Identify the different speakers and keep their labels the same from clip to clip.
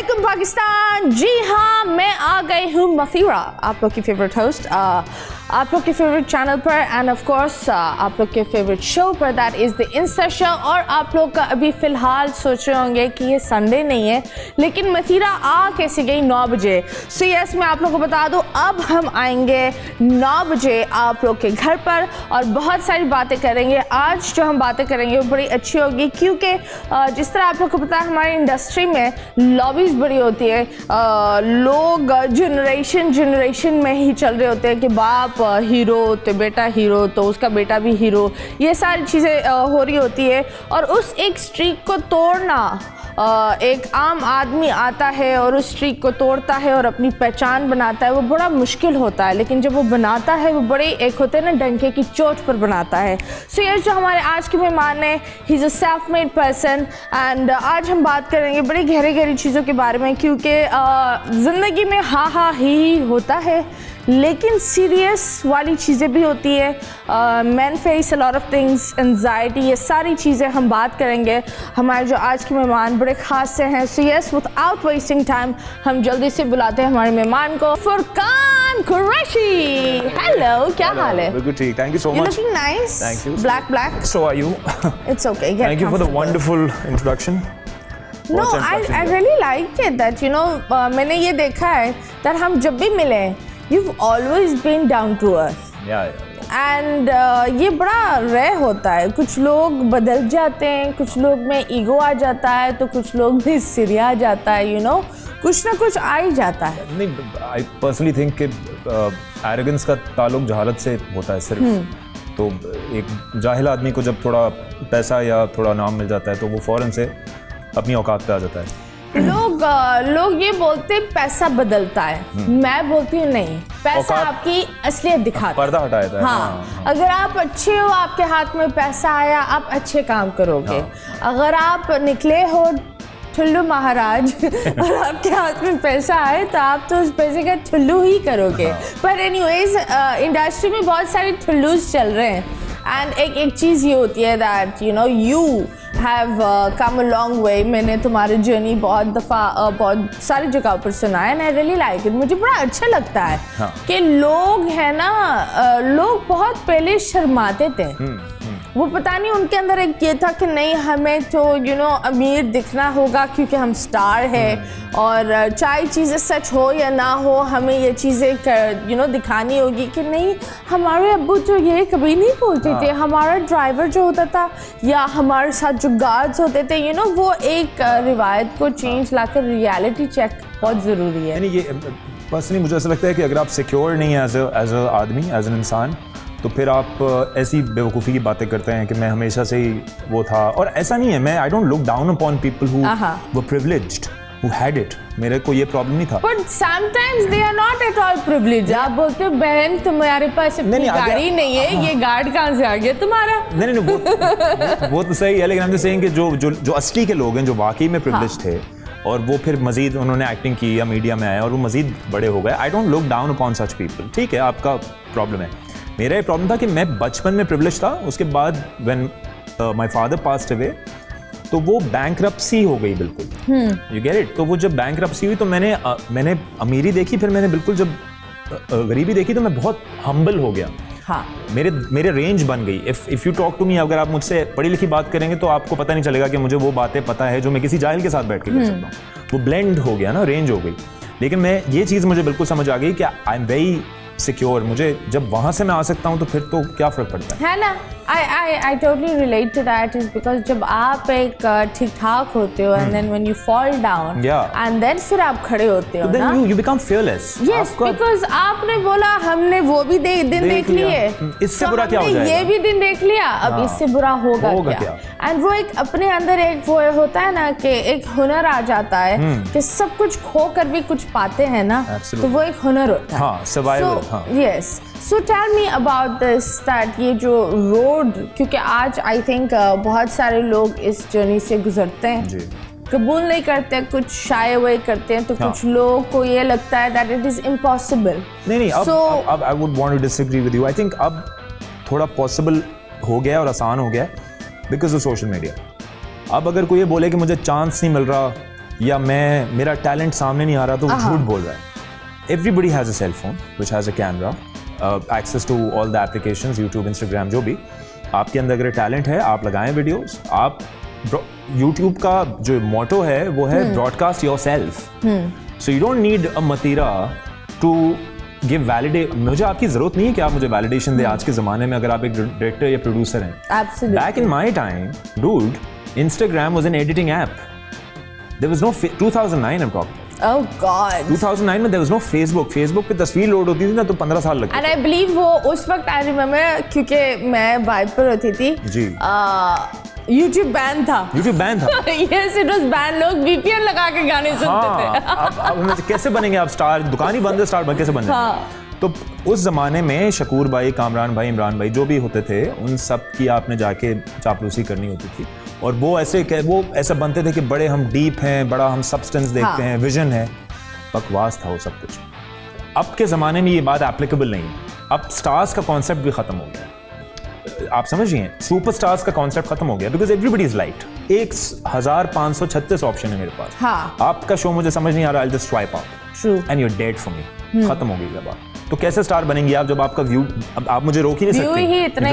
Speaker 1: Welcome Pakistan. जी हाँ, मैं आ गई हूँ मफीरा, आप लोग की फेवरेट होस्ट, आप लोग के फेवरेट चैनल पर एंड ऑफ कोर्स आप लोग के फेवरेट शो पर, that is the Insta show. और आप लोग अभी फ़िलहाल सोच रहे होंगे कि ये संडे नहीं है, लेकिन मथीरा आ कैसे गई 9 बजे। सो यस, मैं आप लोग को बता दूँ, अब हम आएंगे 9 बजे आप लोग के घर पर और बहुत सारी बातें करेंगे। आज जो हम बातें करेंगे वो बड़ी अच्छी होगी, क्योंकि जिस तरह आप लोग को पता है हमारी इंडस्ट्री में लॉबीज़ बड़ी होती है, लोग जनरेशन में ही चल रहे होते हैं कि बाप हीरो तो बेटा हीरो तो उसका बेटा भी हीरो, ये सारी चीज़ें हो रही होती है। और उस एक स्ट्रीक को तोड़ना, एक आम आदमी आता है और उस स्ट्रीक को तोड़ता है और अपनी पहचान बनाता है, वो बड़ा मुश्किल होता है। लेकिन जब वो बनाता है वो बड़े एक होते हैं ना, डंके की चोट पर बनाता है। सो ये जो हमारे आज के मेहमान हैं, he is a self made person and आज हम बात करेंगे बड़ी गहरी चीज़ों के बारे में, क्योंकि ज़िंदगी में हाँ ही होता है, लेकिन सीरियस वाली चीज़ें भी होती है। Man face a lot of things, anxiety, ये सारी चीज़ें हम बात करेंगे। हमारे जो आज के मेहमान बड़े ख़ास से हैं। So yes, without wasting time हम जल्दी से बुलाते हैं हमारे मेहमान को, फुरकान कुरैशी। हेलो, क्या हाल है?
Speaker 2: बिल्कुल ठीक, thank you so much.
Speaker 1: You're looking nice.
Speaker 2: Thank you.
Speaker 1: Black.
Speaker 2: So are you?
Speaker 1: It's okay. Get
Speaker 2: Thank you for the wonderful introduction.
Speaker 1: No, I really like it that you know मैंने ये देखा है that हम जब भी मिले, you've always been down to earth.
Speaker 2: Yeah.
Speaker 1: And ये बड़ा रेयर होता है। कुछ लोग बदल जाते हैं, कुछ लोग में ईगो आ जाता है, तो कुछ लोग में सिरिया आ जाता है, यू नो, कुछ ना कुछ आ ही जाता है।
Speaker 2: नहीं, I personally think कि arrogance का ताल्लुक जहालत से होता है सिर्फ। तो एक जाहिल आदमी को जब थोड़ा पैसा या थोड़ा नाम मिल जाता है तो वो फ़ौरन से अपनी औकात पे आ जाता है।
Speaker 1: लोग ये बोलते हैं पैसा बदलता है, मैं बोलती हूँ नहीं, पैसा आपकी असलियत दिखाता है, पर्दा
Speaker 2: हटाता है।
Speaker 1: हाँ। अगर आप अच्छे हो, आपके हाथ में पैसा आया, आप अच्छे काम करोगे। अगर आप निकले हो ठुल्लू महाराज और आपके हाथ में पैसा आए तो आप तो उस पैसे का ठुल्लू ही करोगे। पर एनीवेज, इंडस्ट्री में बहुत सारे ठुल्लूज चल रहे हैं एंड एक चीज़ ये होती है that you no you have come a long way. मैंने तुम्हारी जर्नी बहुत दफ़ा बहुत सारी जगह पर सुना है and I really like it. मुझे बड़ा अच्छा लगता है कि लोग हैं ना, लोग बहुत पहले शर्माते थे। वो पता नहीं उनके अंदर एक ये था कि नहीं, हमें तो यू नो अमीर दिखना होगा क्योंकि हम स्टार हैं, और चाहे चीज़ें सच हो या ना हो, हमें ये चीज़ें यू नो दिखानी होगी कि नहीं, हमारे अब्बू तो ये कभी नहीं बोलते थे। हमारा ड्राइवर जो होता था या हमारे साथ जो गार्ड्स होते थे, यू नो, वो एक रिवायत को चेंज लाकर रियलिटी चेक बहुत ज़रूरी है।
Speaker 2: ये पर्सनली मुझे ऐसा लगता है कि अगर आप सिक्योर नहीं है एज अ आदमी, एज एन इंसान, तो फिर आप ऐसी बेवकूफ़ी की बातें करते हैं कि मैं हमेशा से ही वो था। और ऐसा नहीं है, मैं I don't look down upon people who were privileged, who had it. मेरे को ये प्रॉब्लम नहीं था।
Speaker 1: But sometimes they are not at all privilege. आप बोलते हो बहन तुम्हारे पास अपनी गाड़ी नहीं है, ये गार्ड कहाँ से आ गया तुम्हारा?
Speaker 2: नहीं, वो तो सही है, लेकिन हम सेइंग कि जो असली के लोग हैं, जो वाकई में प्रिविलेज थे, और वो फिर मजीद उन्होंने एक्टिंग की या मीडिया में आए और वो मजीद बड़े हो गए। आई don't look down upon such people. ठीक है, आपका प्रॉब्लम है। मेरा ये प्रॉब्लम था कि मैं बचपन में प्रिविलेज था, उसके बाद when my father passed away तो वो बैंकरप्सी हो गई बिल्कुल। You get it? तो वो जब बैंकरप्सी हुई तो मैंने अमीरी देखी, फिर मैंने बिल्कुल जब गरीबी देखी तो मैं बहुत हम्बल हो गया।
Speaker 1: हाँ।
Speaker 2: मेरे रेंज बन गई। If you talk to me, अगर आप मुझसे पढ़ी लिखी बात करेंगे तो आपको पता नहीं चलेगा कि मुझे वो बातें पता है जो मैं किसी जाहिल के साथ बैठ के कर सकता हूँ। वो ब्लेंड हो गया ना, रेंज हो गई। लेकिन ये चीज़ मुझे बिल्कुल समझ आ गई कि आई एम वेरी सिक्योर। मुझे जब वहाँ से मैं आ सकता हूँ तो फिर तो क्या फ़र्क पड़ता है
Speaker 1: ना। I totally relate to that is because जब आप एक ठीक ठाक होते हो and then when you fall down and then फिर आप खड़े होते हो ना,
Speaker 2: you become fearless.
Speaker 1: Yes, because आपने बोला हमने वो भी दिन देख लिए,
Speaker 2: इससे बुरा क्या हो जाएगा?
Speaker 1: ये भी दिन देख लिया, अब इससे बुरा होगा क्या? एंड वो एक अपने अंदर एक वो होता है ना कि एक हुनर आ जाता है कि सब कुछ खो कर भी कुछ पाते हैं ना, तो वो एक हुनर होता है।
Speaker 2: हाँ, survival।
Speaker 1: Yes. So tell me about this that ये जो रोड, क्योंकि आज आई थिंक बहुत सारे लोग इस जर्नी से गुजरते हैं जी। कबूल नहीं करते, कुछ शाय हुए करते हैं, तो कुछ लोगों को ये लगता है that it is impossible।
Speaker 2: नहीं, अब I would want to disagree with you। I think अब थोड़ा possible हो गया और आसान हो गया because of social media। अब अगर कोई ये बोले कि मुझे चांस नहीं मिल रहा या मेरा टैलेंट सामने नहीं आ रहा तो वो झूठ बोल रहा है. Everybody has a cell phone which has a camera, access to all the applications, YouTube, Instagram, जो भी. आपके अंदर अगर टैलेंट है आप लगाएं वीडियोस. आप YouTube का जो मोटो है वो है broadcast yourself. So you don't need a मतीरा टू गिव वैलिडेट. मुझे आपकी जरूरत नहीं है कि आप मुझे वैलिडेशन दें आज के जमाने में, अगर आप एक डायरेक्टर या प्रोड्यूसर हैं.
Speaker 1: Absolutely.
Speaker 2: Back in my time, dude, Instagram was an editing app. There was no 2009 I'm talking.
Speaker 1: Oh God.
Speaker 2: 2009 में there was no Facebook. Facebook पे तस्वीर लोड होती थी ना तो 15 साल लगते.
Speaker 1: And I believe वो उस वक्त I remember क्योंकि मैं वाइब पर होती थी.
Speaker 2: जी.
Speaker 1: YouTube बैन था.
Speaker 2: YouTube बैन था.
Speaker 1: Yes, it was ban. लोग VPN लगा के गाने सुनते थे.
Speaker 2: अब कैसे बनेंगे आप स्टार? दुकान ही बंद है, स्टार कैसे बन जाएंगे? तो उस जमाने में शकूर भाई, कामरान भाई, इमरान भाई जो भी होते थे उन सब की आपने जाके चापलूसी करनी होती थी. और वो ऐसे बनते थे कि बड़े हम डीप हैं, बड़ा हम सब्सटेंस देखते हैं, विजन है. बकवास था वो सब कुछ. अब के ज़माने में ये बात एप्लीकेबल नहीं है. अब स्टार्स का कॉन्सेप्ट भी ख़त्म हो गया. आप समझिए, सुपरस्टार्स का कॉन्सेप्ट खत्म हो गया because everybody is light. 1536 option है मेरे पास.
Speaker 1: हाँ.
Speaker 2: आपका शो मुझे समझ नहीं आ रहा, I just swipe out and you are dead for me. खत्म हो गई ये बात. तो कैसे स्टार बनेंगी आप जब आपका व्यू, अब आप मुझे रोक ही नहीं सकते.
Speaker 1: व्यू ही इतने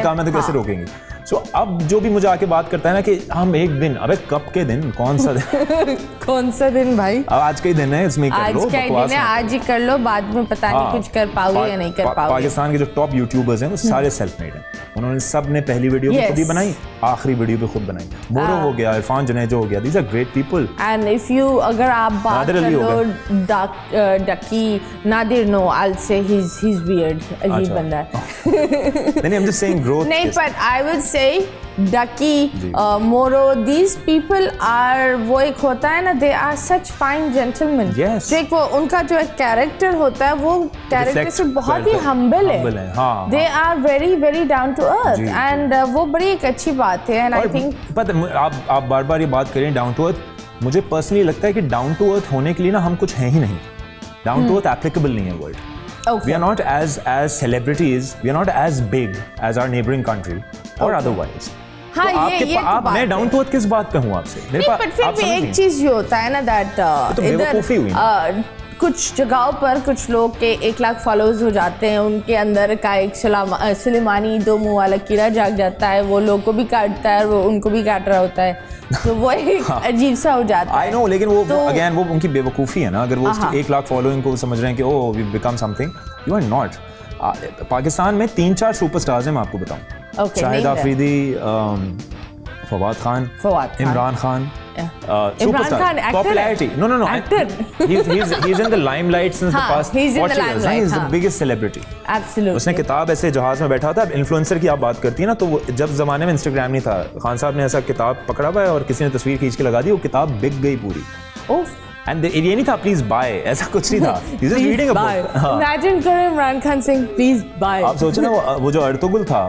Speaker 2: कम है तो कैसे रोकेंगे? सो अब जो भी मुझे आके बात करता है ना कि हम एक दिन, अबे कब के दिन, कौन सा दिन?
Speaker 1: कौन सा दिन भाई?
Speaker 2: अब आज का ही दिन है, इसमें कर लो.
Speaker 1: आज का ही दिन है, आज ही कर लो, बाद में पता नहीं कुछ कर पाओगे या नहीं कर पाओगे.
Speaker 2: पाकिस्तान के जो टॉप यूट्यूबर्स हैं वो सारे सेल्फ मेड हैं. उन्होंने सब ने पहली वीडियो भी खुद ही बनाई, आखिरी वीडियो भी खुद बनाई. मोरो हो गया, इरफान जुनेजो हो गया. These are great people.
Speaker 1: And if you, अगर आप बात कर लो Ducky Nadir, no I will say he is weird, अजीब बंदा है.
Speaker 2: नहीं, I am just saying growth.
Speaker 1: नहीं, but I will say Ducky, मोरो, दीज पीपल आर, वो एक होता है ना, they are such fine gentleman. जो एक वो उनका जो एक कैरेक्टर होता है वो कैरेक्टर से बहुत ही हम्बल है. They are very very down to earth and वो बड़ी एक अच्छी बात है. एंड आई थिंक
Speaker 2: पता आप बार बार ये बात करें डाउन टू अर्थ, मुझे पर्सनली लगता है कि डाउन टू अर्थ होने के लिए ना हम कुछ हैं ही नहीं. डाउन टू अर्थ एप्लीकेबल नहीं है word. We are not as celebrities, we are not as big as our neighboring country or otherwise.
Speaker 1: हाँ,
Speaker 2: तो
Speaker 1: ये
Speaker 2: आप मैं डाउन टू अर्थ किस बात पे हूँ आपसे?
Speaker 1: नहीं, बट फिर भी एक चीज ये होता है ना दैट इधर कुछ जगहों पर कुछ लोग के 1 लाख फॉलोअर्स हो जाते हैं, उनके अंदर का एक सुलेमानी दो मुंह वाला कीड़ा जाग जाता है, वो लोग को भी काटता है और वो उनको भी काट रहा होता है. तो वो एक अजीब सा हो जाता है.
Speaker 2: I know, लेकिन वो अगेन वो उनकी बेवकूफ़ी है ना. अगर वो 1 लाख फॉलोइंग को समझ रहे हैं कि oh we become something, you are not. Pakistan में 3-4 सुपरस्टार्स हैं, मैं आपको बताऊं. Shahid Afridi, Fawad Khan, Imran Khan.
Speaker 1: Imran Khan, actor.
Speaker 2: Popularity. No.
Speaker 1: Actor.
Speaker 2: He's in the limelight since the past 40 years. He's the biggest celebrity.
Speaker 1: Absolutely.
Speaker 2: उसने किताब ऐसे जहाज में बैठा था. अब इन्फ्लुएंसर की आप बात करती है ना, तो जब जमाने में इंस्टाग्राम नहीं था, खान साहब ने ऐसा किताब पकड़ा हुआ है और किसी ने तस्वीर खींच के लगा दी, वो किताब बिक गई पूरी. एंड ये नहीं था प्लीज बाय, ऐसा कुछ नहीं था. He's just reading a book.
Speaker 1: Imagine करो इमरान खान सिंह प्लीज बाय.
Speaker 2: आप सोचो ना, वो जो अर्तुगुल था,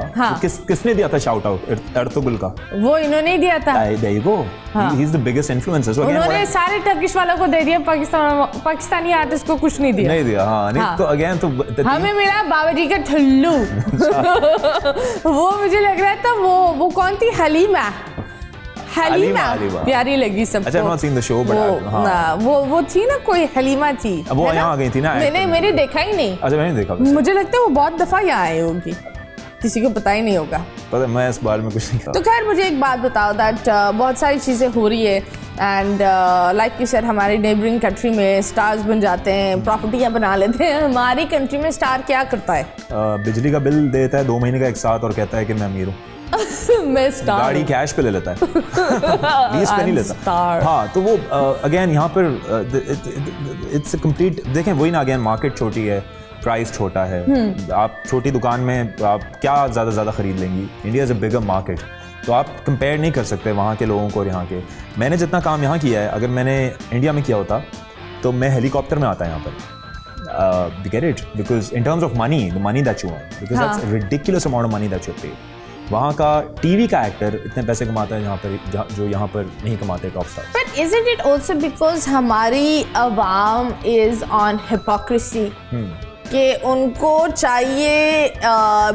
Speaker 2: किसने दिया था शाउट आउट अर्तुगुल का?
Speaker 1: वो इन्होंने ही दिया था.
Speaker 2: There you go. He is the biggest influencer. So again,
Speaker 1: उन्होंने सारे टर्किश वालों को दे दिया, पाकिस्तानी आर्टिस्ट को कुछ नहीं दिया.
Speaker 2: नहीं दिया. हाँ, नहीं तो अगेन तो
Speaker 1: हमें मिला बाबा जी का ठुल्लू. वो मुझे लग रहा था वो कौन थी, हलीमा प्यारी लगी सबको.
Speaker 2: अच्छा, not seen the show, but
Speaker 1: वो थी ना, कोई हलीमा थी.
Speaker 2: वो यहाँ आ गई थी ना.
Speaker 1: मैंने देखा ही नहीं.
Speaker 2: अच्छा, मैंने देखा.
Speaker 1: मुझे लगता है वो बहुत दफा यहाँ आई होगी, किसी को पता ही नहीं होगा.
Speaker 2: पता, मैं इस बारे में कुछ नहीं.
Speaker 1: तो खैर मुझे एक बात बताओ दैट बहुत सारी चीज़ें हो रही है एंड लाइक यू सेड, हमारी नेबरिंग कंट्री में स्टार्स बन जाते हैं, प्रॉपर्टियाँ बना लेते हैं. हमारी कंट्री में स्टार क्या करता है?
Speaker 2: बिजली का बिल देता है 2 महीने का एक साथ और कहता है कि मैं अमीर हूँ.
Speaker 1: मैं स्टार,
Speaker 2: गाड़ी कैश पे ले लेता है, लीज पे नहीं लेता. हाँ, तो वो अगेन यहाँ पर इट्स अ कंप्लीट. देखें वही ना, अगेन मार्केट छोटी है, प्राइस छोटा है. आप छोटी दुकान में आप क्या ज़्यादा खरीद लेंगी. India is a bigger market, तो आप कंपेयर नहीं कर सकते वहाँ के लोगों को और यहाँ के. मैंने जितना काम यहाँ किया है, अगर मैंने इंडिया में किया होता तो मैं हेलीकॉप्टर में आता यहाँ पर. You get it? Because in terms of money, the money that you earn, because that's a ridiculous amount of money that you pay. वहाँ का टीवी का एक्टर इतने पैसे कमाता है जहाँ पर, जो यहाँ पर नहीं कमाते top stars.
Speaker 1: But isn't it also because हमारी अवाम is on hypocrisy? कि उनको चाहिए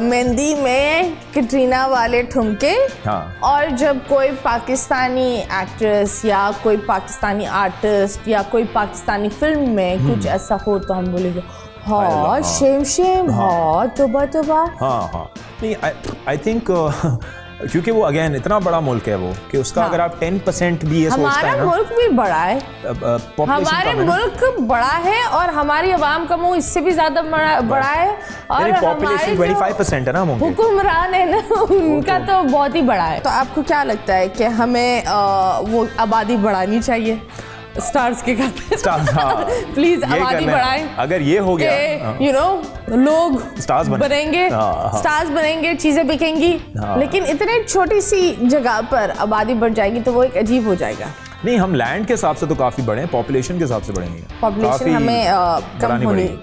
Speaker 1: मेहंदी में कैटरीना वाले ठुमके।
Speaker 2: हाँ।
Speaker 1: और जब कोई पाकिस्तानी एक्ट्रेस या कोई पाकिस्तानी आर्टिस्ट या कोई पाकिस्तानी फिल्म में कुछ ऐसा हो तो हम बोलेंगे हाँ शेम हाँ तोबा।
Speaker 2: हाँ नहीं आई थिंक क्योंकि वो अगेन इतना बड़ा मुल्क है वो कि उसका अगर आप 10% भी ये सोचता है ना,
Speaker 1: हमारा मुल्क भी बड़ा है, हमारे मुल्क बड़ा है और हमारी आवाम का मुंह इससे भी ज्यादा बड़ा है और
Speaker 2: पॉपुलेशन 25% है ना
Speaker 1: हुक्मरान है ना उनका तो बहुत ही बड़ा है। तो आपको क्या लगता है कि हमें वो आबादी बढ़ानी चाहिए स्टार्स के खाते? प्लीज आबादी बढ़ाएं।
Speaker 2: अगर ये हो गया
Speaker 1: यू नो लोग स्टार्स बनेंगे, चीजें बिकेंगी, लेकिन इतने छोटी सी जगह पर आबादी बढ़ जाएगी तो वो एक अजीब हो जाएगा।
Speaker 2: नहीं, हम लैंड के हिसाब से तो काफी बड़े हैं, पॉपुलेशन के हिसाब से बड़े नहीं है।
Speaker 1: पॉपुलेशन हमें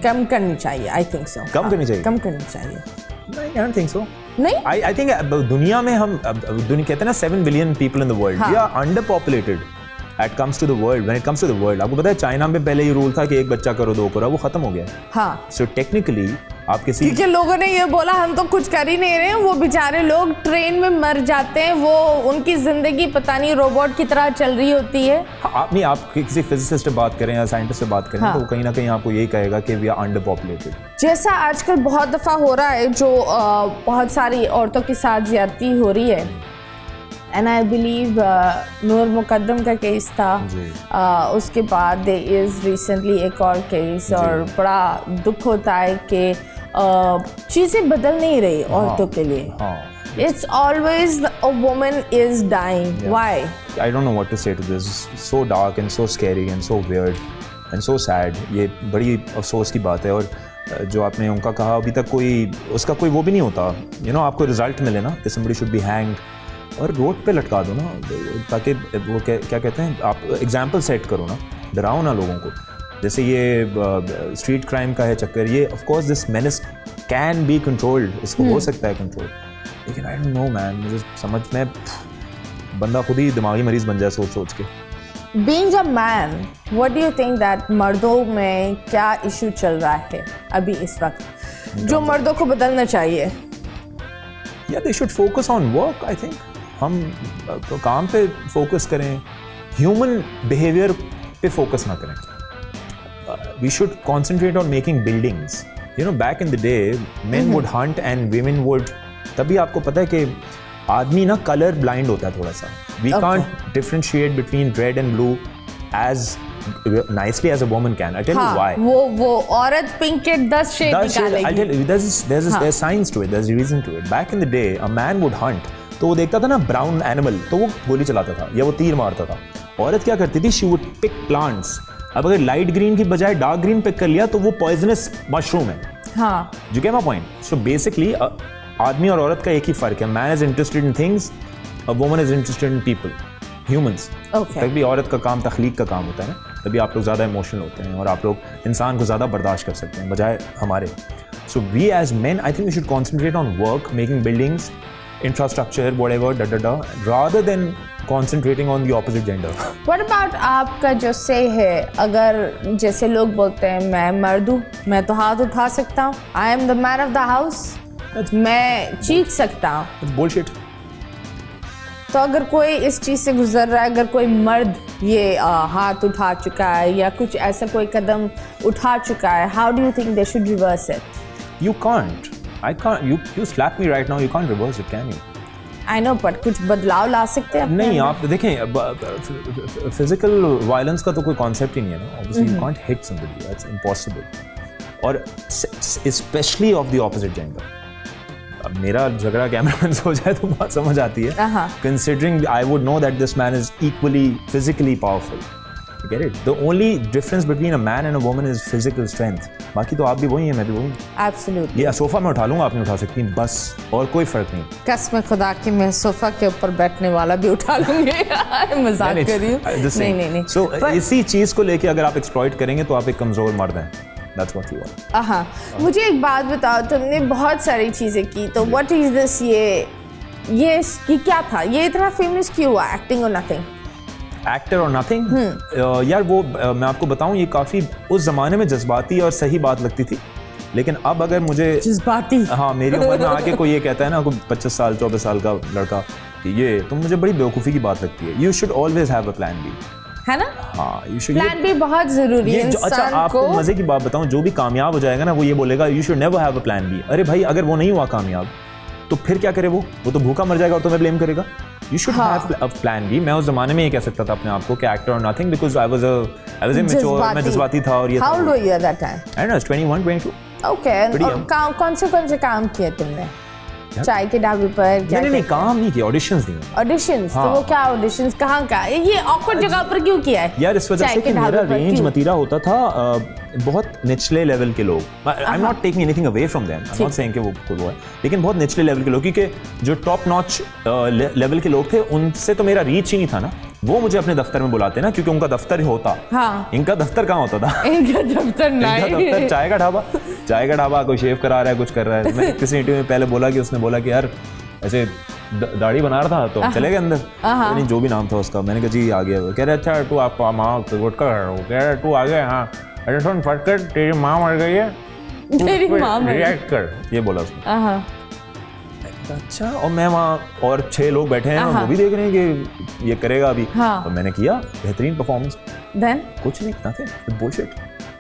Speaker 1: कम करनी चाहिए। आई थिंक सो
Speaker 2: कम करनी चाहिए। नहीं, आई डोंट थिंक सो।
Speaker 1: नहीं,
Speaker 2: आई थिंक दुनिया में हम दुनिया कहते हैं ना 7 billion people in the world, we are under populated When it comes to the world, आपको पता है चाइना में पहले ये रूल था कि एक बच्चा करो 2 करो, वो खत्म हो गया।
Speaker 1: हाँ।
Speaker 2: So technically आप किसी
Speaker 1: क्योंकि लोगों ने ये बोला हम तो कुछ कर ही नहीं रहे, वो बेचारे लोग ट्रेन में मर जाते हैं, वो उनकी जिंदगी पता नहीं रोबोट की तरह चल रही होती है।
Speaker 2: आप किसी फिजिसिस्ट से बात करें या साइंटिस्ट से बात करें तो कहीं ना कहीं आपको यही कहेगा कि वी आर अंडर पॉपुलेटेड।
Speaker 1: जैसा आजकल बहुत दफा हो रहा है, जो बहुत सारी औरतों के साथ ज्यादती हो रही है, एंड आई बिलीव नूर मुकद्दम का केस था, उसके बाद देयर इज रिसेंटली एक और केस, और बड़ा दुख होता है कि चीज़ें बदल नहीं रही औरतों के लिए। It's always a woman is dying. Why?
Speaker 2: I don't know what to say to this. So dark and so scary and so weird and so sad. ये बड़ी अफसोस की बात है। और जो आपने उनका कहा, अभी तक उसका कोई वो भी नहीं होता, आपको रिजल्ट मिले ना कि somebody should be hanged, और रोड पे लटका दो ना, ताकि वो क्या कहते हैं, आप एग्जाम्पल सेट करो ना, डराओ ना लोगों को। जैसे ये स्ट्रीट क्राइम का है चक्कर, ये of course this menace can be controlled, इसको हो सकता है कंट्रोल, लेकिन आई डोंट नो मैन, मुझे समझ में बंदा खुद ही दिमागी मरीज बन जाए सोच के।
Speaker 1: Being a man, what do you think that मर्दों में क्या इशू चल रहा है अभी इस वक्त जो मर्दों को बदलना चाहिए?
Speaker 2: Yeah, they should focus on work, I think. हम काम पे फोकस करें, ह्यूमन बिहेवियर पे फोकस ना करें। We should concentrate on making buildings. Back in the day men would hunt and women would, तभी आपको पता है कि आदमी ना कलर ब्लाइंड होता है थोड़ा सा। We can't differentiate between red and blue as nicely as a woman can. I tell you why.
Speaker 1: वो औरत पिंक के 10 शेड निकालेगी।
Speaker 2: I tell you, there's science to it, there's a reason to it. Back in the day, a man would hunt, तो वो देखता था ना brown animal, तो वो गोली चलाता था या वो तीर मारता था। औरत क्या करती थी, शी वुड पिक प्लांट्स। अब अगर लाइट ग्रीन की बजाय डार्क ग्रीन पिक कर लिया तो वो पॉइजनस मशरूम है।
Speaker 1: हाँ।
Speaker 2: You get my point? So basically, आदमी और औरत का एक ही फर्क है। Man is interested in things, a woman is interested in people, humans.
Speaker 1: Okay.
Speaker 2: तभी औरत का काम तख्लीक का काम होता है ना, तभी आप लोग ज़्यादा इमोशनल होते हैं और आप लोग इंसान को ज़्यादा बर्दाश्त कर सकते हैं बजाय हमारे। So we as men, I think we should concentrate on work, making buildings, infrastructure, whatever, rather than concentrating on the opposite gender.
Speaker 1: What about आपका जो से है, अगर जैसे लोग बोलते हैं मैं मर्द हूँ, मैं तो हाथ उठा सकता हूँ, I am the man of the house, मैं चीख सकता हूँ।
Speaker 2: That's bullshit.
Speaker 1: तो अगर कोई इस चीज़ से गुजर रहा है, अगर कोई मर्द ये हाथ उठा चुका है या कुछ ऐसा कोई कदम उठा चुका है, how do you think they should reverse it?
Speaker 2: You can't. I can't. You slap me right now. You can't reverse it, can you?
Speaker 1: I know, but कुछ बदलाव ला सकते हैं?
Speaker 2: नहीं, आप देखें, फिजिकल वायलेंस का तो कोई कॉन्सेप्ट ही नहीं है ना। Obviously, you can't hit somebody. That's impossible. और especially of the opposite gender. अब मेरा झगड़ा कैमरामैन से हो जाए तो बात समझ आती है। Considering I would know that this man is equally physically powerful. You get it? The only difference between a man and a woman is physical strength. बाकी तो आप भी वही हैं, मैं भी वही।
Speaker 1: Absolutely.
Speaker 2: ये सोफा मैं उठा लूँगा, आप नहीं उठा सकती, बस, और कोई फर्क नहीं।
Speaker 1: कसम खुदा की मैं सोफा के ऊपर बैठने वाला भी उठा लूँगी। मजाक कर रही हूँ। नहीं।
Speaker 2: So इसी चीज़ को लेके अगर आप एक्सप्लॉइट करेंगे तो आप एक कमजोर मर्द हैं। That's what you are.
Speaker 1: हाँ, मुझे एक बात बताओ, तुमने बहुत सारी चीज़ें की, तो what is this, ये क्या था, ये इतना फेमस क्यों हुआ? एक्टिंग और नथिंग?
Speaker 2: एक्टर और नथिंग? यार वो मैं आपको बताऊं, ये काफ़ी उस ज़माने में जज्बाती और सही बात लगती थी लेकिन अब अगर मुझे
Speaker 1: जज्बाती,
Speaker 2: हाँ मेरी उम्र में आके कोई ये कहता है ना, कोई 25 साल 24 साल का लड़का कि ये, तो मुझे बड़ी बेवकूफ़ी की बात लगती है। You should always have a plan B,
Speaker 1: है ना?
Speaker 2: हाँ यू शुड।
Speaker 1: प्लान बी बहुत जरूरी है
Speaker 2: अच्छा
Speaker 1: इंसान
Speaker 2: आपको
Speaker 1: को।
Speaker 2: मजे की बात बताऊं, जो भी कामयाब हो जाएगा ना वो ये बोलेगा you should never have a plan B. अरे भाई अगर वो नहीं हुआ कामयाब तो फिर क्या करे, वो तो भूखा मर जाएगा और तुम्हें ब्लेम करेगा। You should have a plan B. मैं उस जमाने में ये कह सकता था अपने आप को कि एक्टर और nothing, because I was immature, मैं जज्बाती था और ये
Speaker 1: How old were you at that time?
Speaker 2: I don't know 21 22।
Speaker 1: Okay, और कौन से काम किए तुमने? चाय के ढाबे पर क्या?
Speaker 2: नहीं काम नहीं किया, ऑडिशंस दिए।
Speaker 1: ऑडिशंस? तो वो क्या ऑडिशंस कहाँ का? ये ऑकवर्ड जगह पर क्यों किया है?
Speaker 2: यार इस वजह से कि मेरा रेंज मतीरा होता था बहुत निचले लेवल के लोग। I am not taking anything away from them, I am not saying कि वो है, लेकिन बहुत निचले लेवल के लोग, क्योंकि जो टॉप नॉच लेवल के लोग थे उनसे तो मेरा रीच ही नहीं था ना। वो मुझे अपने दफ्तर में बुलाते ना, क्योंकि उनका दफ्तर होता।
Speaker 1: हाँ।
Speaker 2: इनका दफ्तर कहाँ होता था?
Speaker 1: इनका दफ्तर नहीं,
Speaker 2: इनका दफ्तर चाय का ढाबा, कोई शेव करा रहा है, कुछ कर रहा है। मैं किसी इंटरव्यू में पहले बोला कि उसने बोला कि यार ऐसे दाढ़ी बना रहा था तो हम चले गए अंदर, नहीं जो भी नाम था उसका, मैंने कहा जी आ गया। कह रहे अच्छा तू आप माँ गुटका कर रहा हो, कह रहे तू आ गया, हाँ अरे सुन फट कर तेरी माँ मर गई है,
Speaker 1: तेरी माँ
Speaker 2: रिएक्ट कर, ये बोला उसने। अच्छा, और मैं वहाँ और 6 लोग बैठे हैं, वो भी देख रहे हैं कि ये करेगा अभी। तो मैंने किया बेहतरीन परफॉर्मेंस।
Speaker 1: Then
Speaker 2: कुछ नहीं, nothing, bullshit.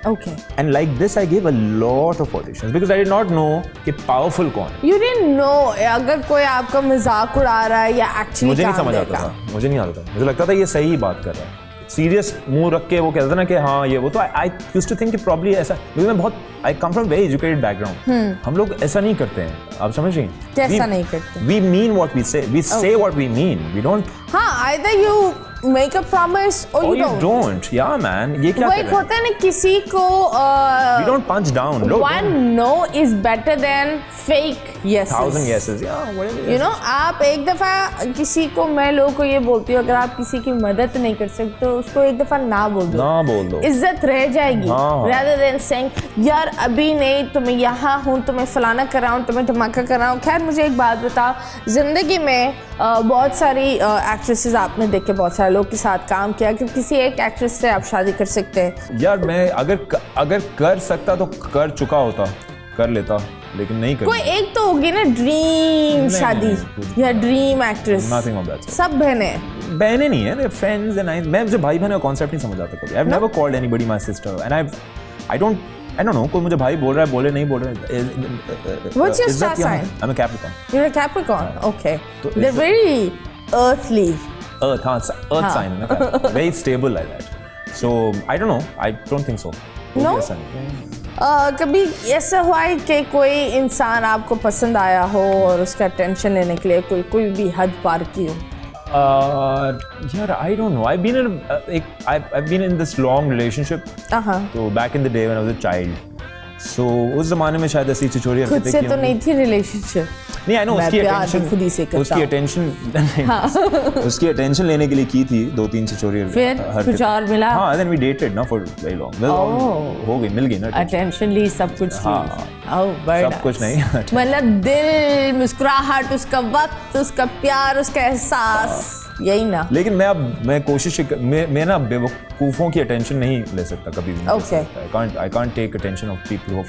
Speaker 1: Okay.
Speaker 2: And like this I gave a lot of auditions because I did not know कि powerful कौन है।
Speaker 1: You didn't know अगर कोई आपका मजाक उड़ा रहा है या एक्चुअली
Speaker 2: मुझे नहीं समझ आता था, मुझे नहीं आता था, मुझे लगता था ये सही बात कर रहा है, सीरियस मुंह रख के वो कहता था ना कि हाँ ये वो। तो आई यूज्ड टू थिंक कि प्रॉब्ली ऐसा, क्योंकि मैं बहुत I come from very educated background, हम लोग ऐसा नहीं करते हैं, आप समझ रही हैं?
Speaker 1: कैसा नहीं करते?
Speaker 2: We mean what we say, we say what we mean, we don't।
Speaker 1: हाँ, either you make a promise or you don't.
Speaker 2: Yeah man, ये क्या
Speaker 1: वो
Speaker 2: कर
Speaker 1: एक
Speaker 2: रहे हैं?
Speaker 1: होता है ना किसी को
Speaker 2: We don't punch down. Look,
Speaker 1: one no is better than fake yeses.
Speaker 2: 1000 yeses, yeah, whatever.
Speaker 1: You know, आप एक दफा किसी को, मैं लोगों को ये बोलती हूँ, अगर आप किसी की मदद नहीं कर सकते तो उसको एक दफा ना बोल दो,
Speaker 2: ना बोल दो,
Speaker 1: इज्जत रह जाएगी। rather than saying यार अभी नहीं, तुम्हें यहाँ हूँ, तुम्हें फलाना कर रहा हूँ, तुम्हें धमाका कर रहा हूँ। खैर मुझे एक बात बताओ, जिंदगी में बहुत सारी एक्ट्रेसेस आपने देखे, बहुत सारे लोग के साथ काम किया, कि किसी एक एक्ट्रेस से आप शादी कर सकते हैं?
Speaker 2: यार मैं अगर कर सकता तो कर चुका होता, कर लेता, लेकिन नहीं कर।
Speaker 1: कोई एक तो होगी ना ड्रीम शादी या dream actress?
Speaker 2: Nothing of that.
Speaker 1: सब बहनें
Speaker 2: नहीं है, फ्रेंड्स एंड मैं जो भाई बहन का कॉन्सेप्ट नहीं समझ आता कभी। I have never called anybody my sister and I don't know, कोई मुझे भाई बोल रहा है, बोले नहीं बोल रहा है।
Speaker 1: What's your star sign?
Speaker 2: I'm a Capricorn.
Speaker 1: You're a Capricorn. Okay. They're very earthly.
Speaker 2: Earth sign, very stable like that. So I don't know. I don't think so.
Speaker 1: No? कभी ऐसा हुआ है कि कोई इंसान आपको पसंद आया हो और उसका अटेंशन लेने के लिए कोई भी हद पार की हो?
Speaker 2: Yeah, I don't know. I've been in this long relationship. So back in the day when I was a child. So उस ज़माने में शायद ऐसी चिचोरी
Speaker 1: खुद से तो नहीं थी रिलेशनशिप?
Speaker 2: नहीं, I know उसकी attention लेने के लिए की थी 2-3 चिचोरी।
Speaker 1: फिर कुछ और मिला?
Speaker 2: हाँ, then we dated ना for very long. हो गई, मिल गई ना
Speaker 1: attention ली, सब कुछ ली।
Speaker 2: सब कुछ नहीं,
Speaker 1: मतलब दिल, मुस्कुराहट, उसका वक्त, उसका प्यार, उसका एहसास, यही ना।
Speaker 2: लेकिन मैं कोशिश मैं ना बेवकूफ़ों की अटेंशन नहीं ले सकता कभी भी।
Speaker 1: Okay.
Speaker 2: I can't take attention of people who are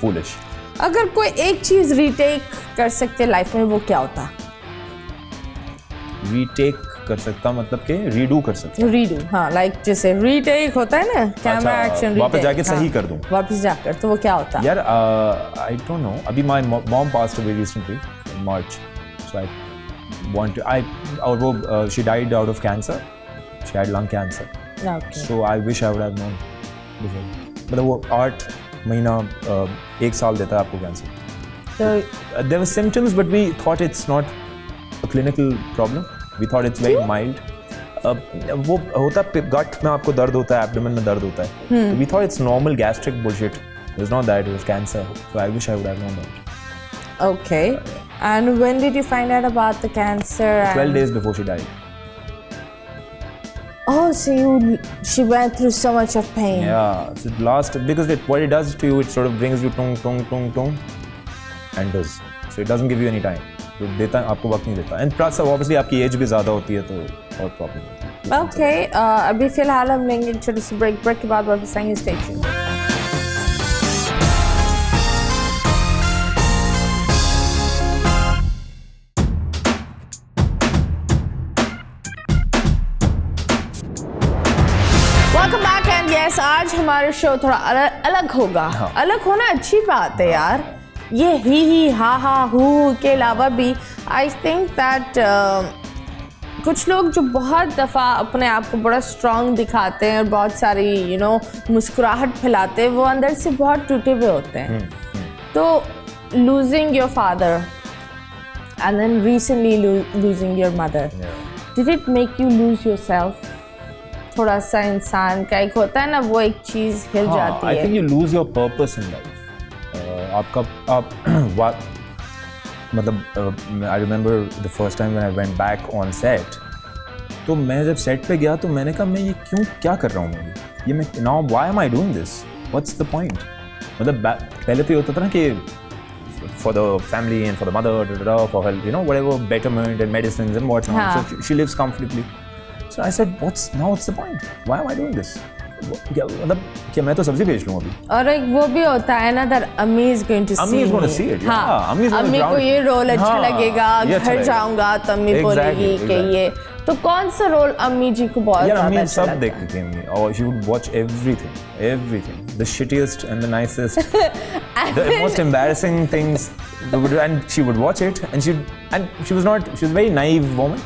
Speaker 2: foolish.
Speaker 1: अगर कोई एक चीज रीटेक कर सकते लाइफ में, वो क्या होता?
Speaker 2: रीटेक कर सकता मतलब कि रीडू कर सकता?
Speaker 1: रीडू, हाँ, लाइक जैसे रीटेक होता है ना, कैमरा एक्शन,
Speaker 2: वापस जाके सही कर दूं,
Speaker 1: वापस जाकर, तो वो क्या होता?
Speaker 2: यार आई डोंट नो, अभी my mom passed away recently in March, so I want to और वो she died out of cancer, she had lung cancer.
Speaker 1: Okay.
Speaker 2: So I wish I would have known before. मतलब वो 8 महीना 1 साल देता है आपको cancer.
Speaker 1: So
Speaker 2: there were symptoms but we thought it's not a clinical problem, we thought it's very mild. वो होता है गट में आपको दर्द होता है, एब्डोमेन में दर्द होता है, we thought it's normal gastric bullshit. It was not that, it was cancer. So I wish I would have known that.
Speaker 1: Okay. And when did you find out about the cancer?
Speaker 2: 12 days before she died.
Speaker 1: Oh, so she went through so much of pain.
Speaker 2: Yeah, so because what it does to you, it sort of brings you tung, and does. So it doesn't give you any time. तो देता आपको वक्त नहीं देता. And plus obviously आपकी as भी ज़्यादा होती है तो और प्रॉब्लम होती है.
Speaker 1: Okay, अभी फिलहाल हम लेंगे छोटी सी ब्रेक के बाद वापस आएंगे. Stay tuned. यस आज हमारा शो थोड़ा अलग होगा। अलग होना अच्छी बात है यार। ये ही हा हु के अलावा भी आई थिंक दैट कुछ लोग जो बहुत दफ़ा अपने आप को बड़ा स्ट्रॉन्ग दिखाते हैं और बहुत सारी मुस्कुराहट फैलाते हैं, वो अंदर से बहुत टूटे हुए होते हैं। तो losing your father and then recently losing your mother, did it make you lose yourself? थोड़ा सा इंसान का एक होता है ना, वो एक चीज़ हिल जाती है।
Speaker 2: I think you lose your purpose in life. I remember the first time when I went back on set. तो मैं जब सेट पे गया तो मैंने कहा मैं ये क्या कर रहा हूँ ये मैं now why am I doing this? What's the point? मतलब पहले तो ये होता था ना कि for the family and for the mother, for her, whatever betterment and medicines and whatnot. So she lives comfortably. So I said, what's the point? Why am I doing this? मतलब क्या मैं तो सब्जी बेच लूँ अभी।
Speaker 1: और एक वो भी होता है ना that Ami is going to see.
Speaker 2: Ami is going to see it.
Speaker 1: हाँ,
Speaker 2: अम्मी
Speaker 1: को ये रोल अच्छा लगेगा, घर जाऊंगा तो अम्मी बोलेगी कि ये। तो कौन सा रोल अम्मी जी को बहुत ज़्यादा अच्छा लगता है? सब देखती थी अम्मी, और she would watch everything, the shittiest and the nicest, the most embarrassing things, and she would watch it, and she was a very naive woman,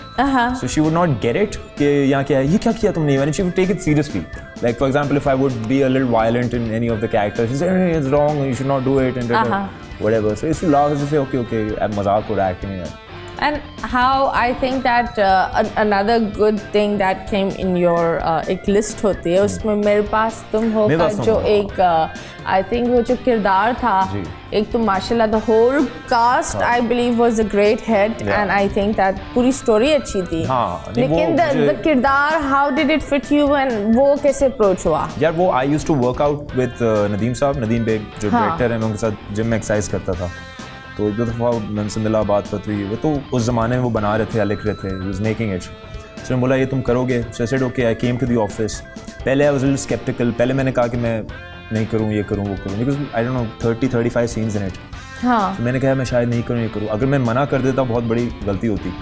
Speaker 1: so she would not get it कि यहाँ क्या है, ये क्या किया तुमने, and she would take it seriously. Like for example, if I would be a little violent in any of the characters, she said, it's wrong, you should not do it, and whatever. So it's to laugh and say, okay, अब मजाक हो रहा है acting है। And how I think that another good thing that came in your एक list होती है, उसमें मेरे पास तुम हो का जो एक I think वो जो किरदार था, एक तो माशाल्लाह the whole cast I believe was a great hit, and I think that पूरी स्टोरी अच्छी थी। लेकिन the किरदार how did it fit you and वो कैसे अप्रोच हुआ?
Speaker 2: यार वो I used to work out with Nadeem Baig जो डायरेक्टर है, मैं उनके साथ जिम में एक्सरसाइज करता था। तो एक दो दफ़ा मैंने मिला, बात हुई, वो तो उस ज़माने में वो बना रहे थे या लिख रहे थे, he was making it. So मैं बोला ये तुम करोगे? So I said okay, I came to the office. पहले I was a little sceptical, पहले मैंने कहा कि मैं नहीं करूँ, ये करूँ, वो करूँ, because I don't know 30-35 scenes in it. तो मैंने कहा मैं शायद नहीं करूँ, ये करूँ। अगर मैं मना कर देता बहुत बड़ी गलती होती,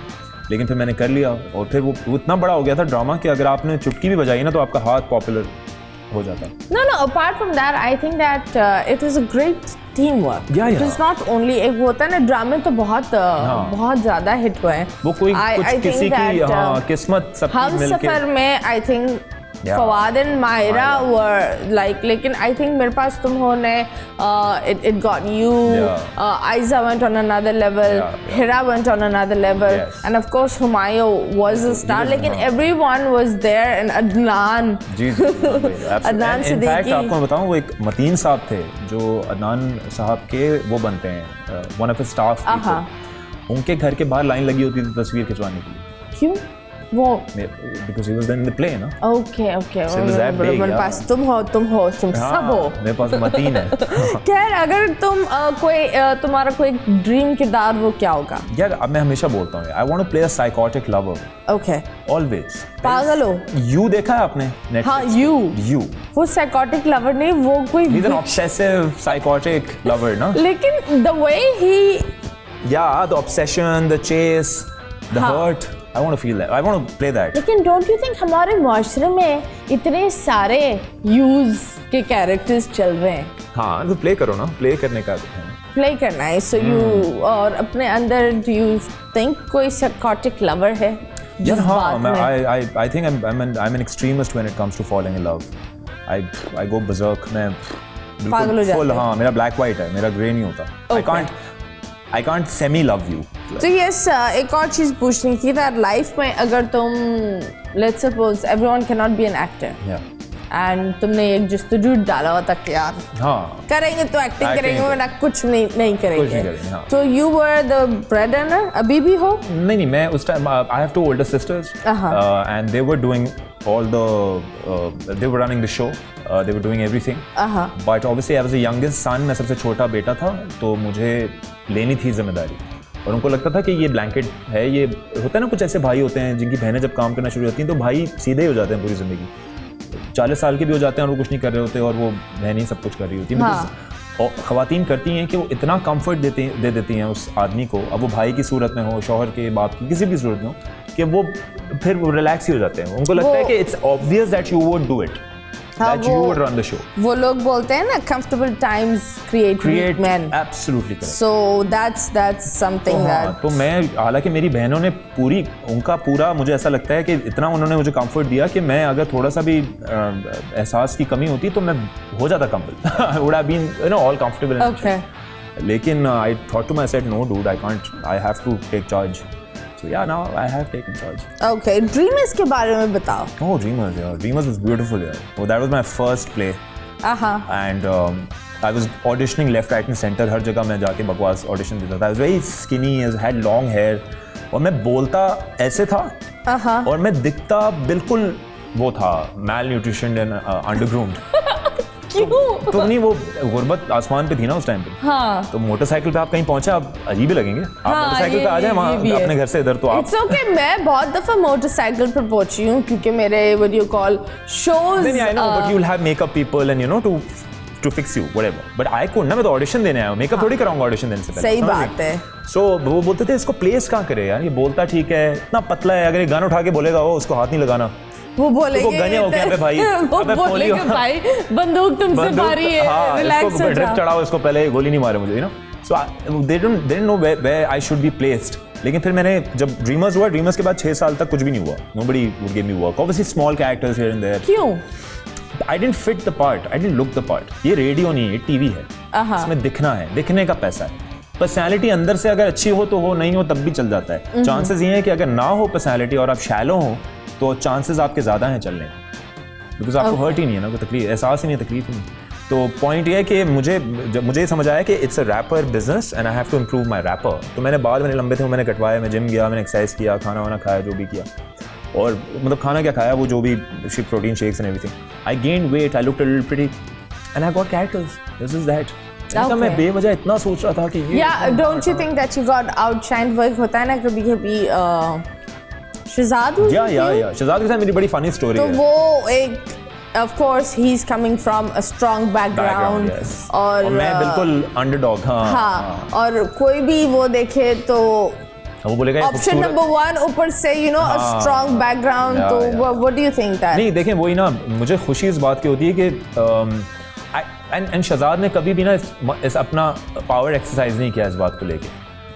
Speaker 2: लेकिन फिर मैंने कर लिया, और फिर वो इतना बड़ा हो गया था ड्रामा कि अगर आपने चुटकी भी बजाई ना तो आपका हाथ पॉपुलर हो जाता।
Speaker 1: No, apart from that, I think that it is a great teamwork. It is not only एक होता है ना, ड्रामे तो बहुत ज़्यादा हिट हुए हैं।
Speaker 2: वो कोई कुछ किसी की किस्मत सबकी मिलके।
Speaker 1: हमसफर में I think Fawad and Maira were like, लेकिन I think मेरे पास तुम हो ने it got you, Aiza went on another level, Hira went on another level, and of course Humayun was a star, लेकिन everyone was there, and Adnan Adnan Siddiqui.
Speaker 2: In fact आपको मैं बताऊं, वो एक मतीन साहब थे जो अदनान साहब के वो बनते हैं, वन ऑफ द स्टाफ, उनके घर के बाहर लाइन लगी होती थी तस्वीर खिंचवाने के लिए।
Speaker 1: क्यों? वो
Speaker 2: because he was in the play ना।
Speaker 1: Okay. So मेरे पास तुम सब हो।
Speaker 2: मेरे पास मतीन है।
Speaker 1: खैर, अगर तुम तुम्हारा कोई ड्रीम किरदार, वो क्या होगा?
Speaker 2: यार अब मैं हमेशा बोलता हूँ, I want to play a psychotic lover.
Speaker 1: Okay.
Speaker 2: Always.
Speaker 1: पागल हो?
Speaker 2: You देखा है आपने? Netflix?
Speaker 1: हाँ, You. वो psychotic lover नहीं, वो कोई।
Speaker 2: He's an obsessive psychotic lover ना?
Speaker 1: लेकिन the way he.
Speaker 2: Yeah, the obsession, the chase, the hurt. I want to feel that. I want to play that.
Speaker 1: लेकिन don't you think हमारे माशरे में इतने सारे यूज के कैरेक्टर्स चल रहे हैं?
Speaker 2: हाँ, तो प्ले करो ना, प्ले करने का
Speaker 1: प्ले करना है। So you और अपने अंदर do you think कोई psychotic lover है?
Speaker 2: यार हाँ, I think I'm an extremist when it comes to falling in love. I go berserk. मैं
Speaker 1: पागल हो जाता हूँ।
Speaker 2: हाँ, मेरा black white है, मेरा grey नहीं होता। I can't semi love you.
Speaker 1: तो yes, एक और चीज़ पूछनी थी that लाइफ में अगर तुम let's suppose everyone cannot be an actor. And तुमने एक जस्तुजू डाला हुआ था कि यार करेंगे तो एक्टिंग करेंगे, वरना कुछ नहीं करेंगे। तो you were the breadwinner, अभी भी हो?
Speaker 2: नहीं, मैं उस time I have 2 older sisters, and they were doing all the they were running the show, they were doing everything, but obviously I was the youngest son, मैं सबसे छोटा बेटा था, तो मुझे लेनी थी जिम्मेदारी, और उनको लगता था कि ये ब्लैंकेट है, ये होता है ना, कुछ ऐसे भाई होते हैं जिनकी बहनें जब काम करना शुरू होती हैं तो भाई सीधे ही हो जाते हैं पूरी ज़िंदगी, 40 साल के भी हो जाते हैं और वो कुछ नहीं कर रहे होते, और वो बहन ही सब कुछ कर रही होती है। और ख़वातीन करती हैं कि वो इतना कंफर्ट दे देती हैं उस आदमी को, अब वो भाई की सूरत में हो, शौहर के, बाप की, किसी भी सूरत में हो, कि वो फिर रिलैक्स ही हो जाते हैं। उनको लगता है कि it's obvious that you would do it,
Speaker 1: हाँ,
Speaker 2: that you would run the show.
Speaker 1: वो लोग बोलते हैं ना comfortable times create men.
Speaker 2: Absolutely correct.
Speaker 1: So that's something that.
Speaker 2: तो मैं, हालांकि मेरी बहनों ने उनका पूरा मुझे ऐसा लगता है कि इतना उन्होंने मुझे कंफर्ट दिया कि मैं अगर थोड़ा सा भी एहसास की कमी होती तो मैं हो जाता comfort. I would have been all comfortable.
Speaker 1: Okay.
Speaker 2: लेकिन I thought to myself, no dude, I can't. I have to take charge. So yeah, now I have taken charge.
Speaker 1: Okay, Dreamers के बारे में बताओ.
Speaker 2: Oh, Dreamers, yeah. Dreamers was beautiful, yeah. Oh, that was my first play. And I was auditioning left, right and center. हर जगह मैं जाके बकवास audition देता था. I was very skinny, I had long hair. और मैं बोलता ऐसे था. और मैं दिखता बिल्कुल वो था, malnutritioned and undergroomed.
Speaker 1: क्यों?
Speaker 2: तो नहीं, वो गुर्बत आसमान पे थी ना उस टाइम पे.
Speaker 1: हाँ.
Speaker 2: तो मोटरसाइकिल पे आप कहीं पहुंचे, आप अजीब ही लगेंगे. आप मोटरसाइकिल पे आ जाए वहाँ अपने घर से इधर तो आप.
Speaker 1: It's okay, मैं बहुत दफा मोटरसाइकिल पर पहुंची हूँ क्योंकि मेरे video call shows.
Speaker 2: I know, but you'll have makeup people and to fix you, whatever. But I couldn't ना, मैं तो ऑडिशन देने आया हूँ. मेकअप थोड़ी कराऊंगा ऑडिशन देने से पहले.
Speaker 1: सही बात है.
Speaker 2: So वो बोलते थे इसको प्लेस कहाँ करे यार, ये बोलता ठीक है, इतना पतला है, अगर ये गन उठा के बोलेगा वो उसको हाथ नहीं लगाना.
Speaker 1: वो बोलेंगे
Speaker 2: गने हो गया भाई.
Speaker 1: वो बोलेंगे भाई बंदूक तुमसे भारी है, रिलैक्स हो
Speaker 2: ड्रिप चढ़ाओ इसको, पहले गोली नहीं मारे मुझे. So they didn't know where I should be placed. लेकिन फिर मैंने जब ड्रीमर्स हुआ, ड्रीमर्स के बाद 6 साल तक कुछ भी नहीं हुआ. Nobody would give me work. Obviously small characters here and there.
Speaker 1: क्यों?
Speaker 2: I didn't fit the part. I didn't look the part. ये रेडियो नहीं है, ये टीवी है. इसमें दिखना है, दिखने का पैसा है. पर्सनैलिटी अंदर से अगर अच्छी हो तो हो, नहीं हो तब भी चल जाता है. चांसेस ये हैं कि अगर ना हो पर्सनैलिटी और आप शैलो हो तो चांसेस आपके ज़्यादा हैं चलने, बिकॉज आपको हर्ट ही नहीं है ना, कोई तकलीफ, एहसास ही नहीं, तकलीफ ही नहीं. तो पॉइंट ये है कि मुझे समझ आया कि it's a rapper business and I have to improve my rapper. तो मैंने बाल मैंने लंबे थे, मैंने कटवाया, मैं जिम गया, मैंने एक्सरसाइज किया, खाना वाना खाया, जो भी किया. और मतलब खाना क्या खाया, वो जो भी protein shakes and everything. I gain weight, I looked a little pretty and I got characters. This is that. मैं बेवजह इतना सोच रहा था कि
Speaker 1: don't you think that you got outshined? Work होता है ना कभी-कभी. शहजाद
Speaker 2: शहजाद के साथ मेरी बड़ी फनी स्टोरी है.
Speaker 1: तो वो एक of course he's coming from a strong background
Speaker 2: yes.
Speaker 1: और
Speaker 2: मैं बिल्कुल अंडरडॉग.
Speaker 1: हाँ, और कोई भी वो देखे तो
Speaker 2: वो बोलेगा
Speaker 1: ऑप्शन नंबर 1 ऊपर से a strong background. तो what do you think that?
Speaker 2: नहीं देखें, वही ना, मुझे खुशी इस बात की होती है कि एंड शहजाद ने कभी भी ना इस अपना पावर एक्सरसाइज नहीं किया इस बात को लेके.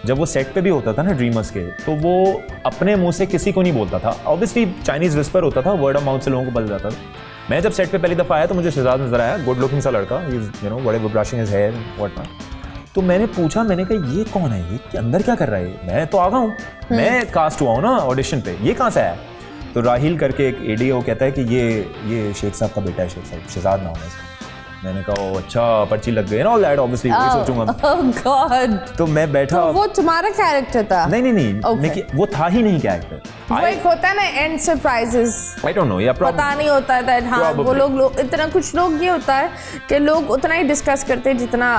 Speaker 2: जब वो सेट पे भी होता था ना ड्रीमर्स के, तो वो अपने मुंह से किसी को नहीं बोलता था. ऑब्वियसली चाइनीज विस्पर होता था, वर्ड ऑफ माउथ से लोगों को पता जाता था. मैं जब सेट पे पहली दफ़ा आया तो मुझे शहजाद नजर आया, गुड लुकिंग सा लड़का, whatever, brushing his hair what not. तो मैंने पूछा, मैंने कहा ये कौन है, ये अंदर क्या कर रहा है, मैं तो आ गया हूँ, मैं कास्ट हुआ हूँ ना ऑडिशन पे, ये कहाँ से आया. तो राहिल करके एक एडी वो कहता है कि ये शेख साहब का बेटा है, शेख साहब, शहजाद नाम है इसका. मैंने कहा अच्छा, पर्ची लग गई ना, ऑल दैट ऑब्वियसली वही सोचूंगा.
Speaker 1: ओह गॉड.
Speaker 2: तो मैं बैठा.
Speaker 1: तो वो तुम्हारा कैरेक्टर था?
Speaker 2: नहीं, वो था ही नहीं कैरेक्टर.
Speaker 1: वो एक होता है ना and surprises.
Speaker 2: I don't know, या
Speaker 1: पता नहीं होता है दैट. हाँ, वो लोग इतना, कुछ लोग ये होता है कि लोग उतना ही डिस्कस करते हैं जितना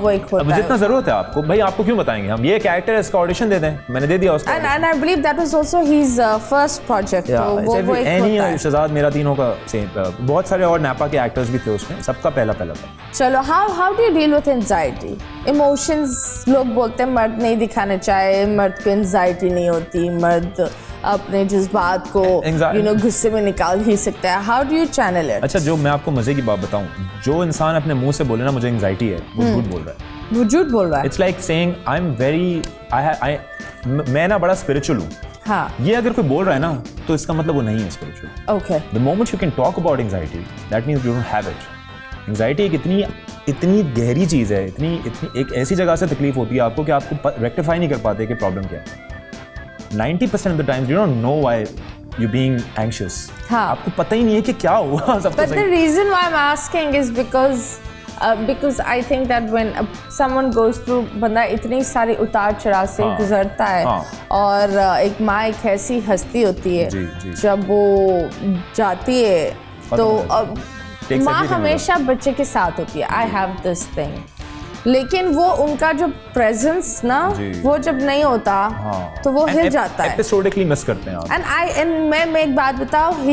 Speaker 1: वो एक होता है.
Speaker 2: जितना जरूरत है आपको, भाई आपको क्यों बताएंगे हम, ये कैरेक्टर है, इसका ऑडिशन दे दें. मैंने दे दिया उसको.
Speaker 1: And I believe that was also his first project. तो वो एक होता है.
Speaker 2: शहजाद मेरा तीनों का सेम. बहुत सारे और नापा के एक्टर्स भी थे उसमें, सबका पहला था.
Speaker 1: चलो, how do you deal with anxiety, emotions? लोग बोलते हैं मर्द नहीं दिखाने चाहिए, मर्द को एंजाइटी नहीं होती, मर्द अपने जज्बात को गुस्से में निकाल ही सकता है. How do you channel it?
Speaker 2: अच्छा, जो मैं आपको मजे की बात बताऊं, जो इंसान अपने मुंह से बोले ना मुझे एंजाइटी है, वो झूठ बोल रहा है.
Speaker 1: वो झूठ बोल रहा है.
Speaker 2: It's like saying I am very मैं ना बड़ा स्पिरिचुअल हूँ.
Speaker 1: हाँ.
Speaker 2: ये अगर कोई बोल रहा है ना तो इसका मतलब वो नहीं है spiritual.
Speaker 1: Okay.
Speaker 2: The moment you can talk about anxiety, that means you don't have it. Anxiety एक इतनी गहरी चीज़ है, इतनी एक ऐसी जगह से तकलीफ होती है आपको कि आपको रेक्टिफाई नहीं कर पाते कि प्रॉब्लम क्या है. 90% of the times you don't know why you're being anxious.
Speaker 1: हाँ.
Speaker 2: आपको पता ही नहीं है कि क्या हुआ.
Speaker 1: But the reason why I'm asking is because I think that when someone goes through, बंदा इतनी सारी उतार चढ़ाव से गुजरता है. और एक माँ एक ऐसी हस्ती होती है, जब वो जाती है तो माँ हमेशा बच्चे के साथ होती है. I have this thing. लेकिन वो उनका जो प्रेजेंस ना, वो जब नहीं होता तो वो हिल जाता है.
Speaker 2: एपिसोडिकली मिस करते हैं आप.
Speaker 1: एंड मैं एक बात बताऊं,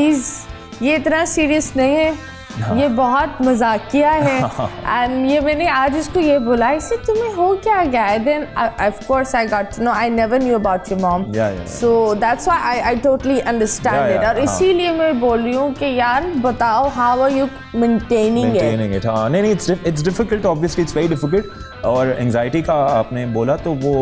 Speaker 1: ये इतना सीरियस नहीं है ये बहुत मजाकिया है एंड ये मैंने आज इसको ये बोला इससे तुम्हें हो क्या गया then of course I got to know I never knew about your mom so that's why I totally understand it और इसीलिए मैं बोल रही हूँ कि यार बताओ how are you maintaining it
Speaker 2: नहीं it's difficult obviously it's very difficult और एंजाइटी का आपने बोला तो वो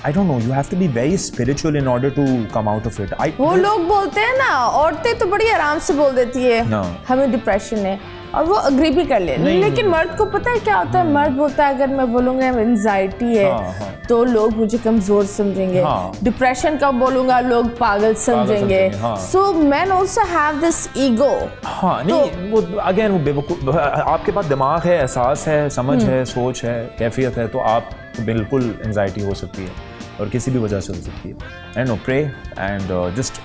Speaker 2: I don't know, you have to be very spiritual in order to come out of it.
Speaker 1: वो लोग बोलते हैं ना औरतें तो बड़ी आराम से बोल देती है हमें डिप्रेशन है और वो अग्री भी कर ले लेकिन मर्द को पता है क्या होता है मर्द बोलता है अगर मैं बोलूँगा एंजाइटी है तो लोग मुझे कमजोर समझेंगे डिप्रेशन का बोलूँगा लोग पागल समझेंगे सो men also have this ego
Speaker 2: नहीं वो अगेन वो बेवकूफ आपके पास दिमाग है एहसास है समझ है सोच है कैफियत है तो आप बिल्कुल एंजाइटी हो सकती है और किसी भी वजह से हो सकती है and no pray and just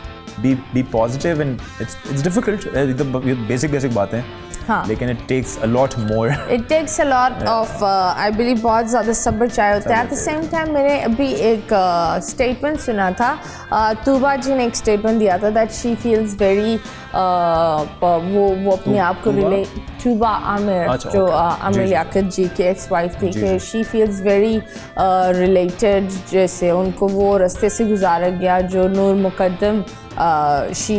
Speaker 2: be positive and it's difficult basic बातें लेकिन it takes a lot more.
Speaker 1: It takes a lot of I believe बहुत ज़्यादा सब्र चाहिए होता है. At the same time मैंने अभी एक statement सुना था तूबा जी ने एक statement दिया था that she feels very वो अपने आप को relate तूबा आमिर जो आमिर लियाकत जी के ex wife थी कि she feels very related जैसे उनको वो रास्ते से गुजारा गया जो नूर मुकद्दम she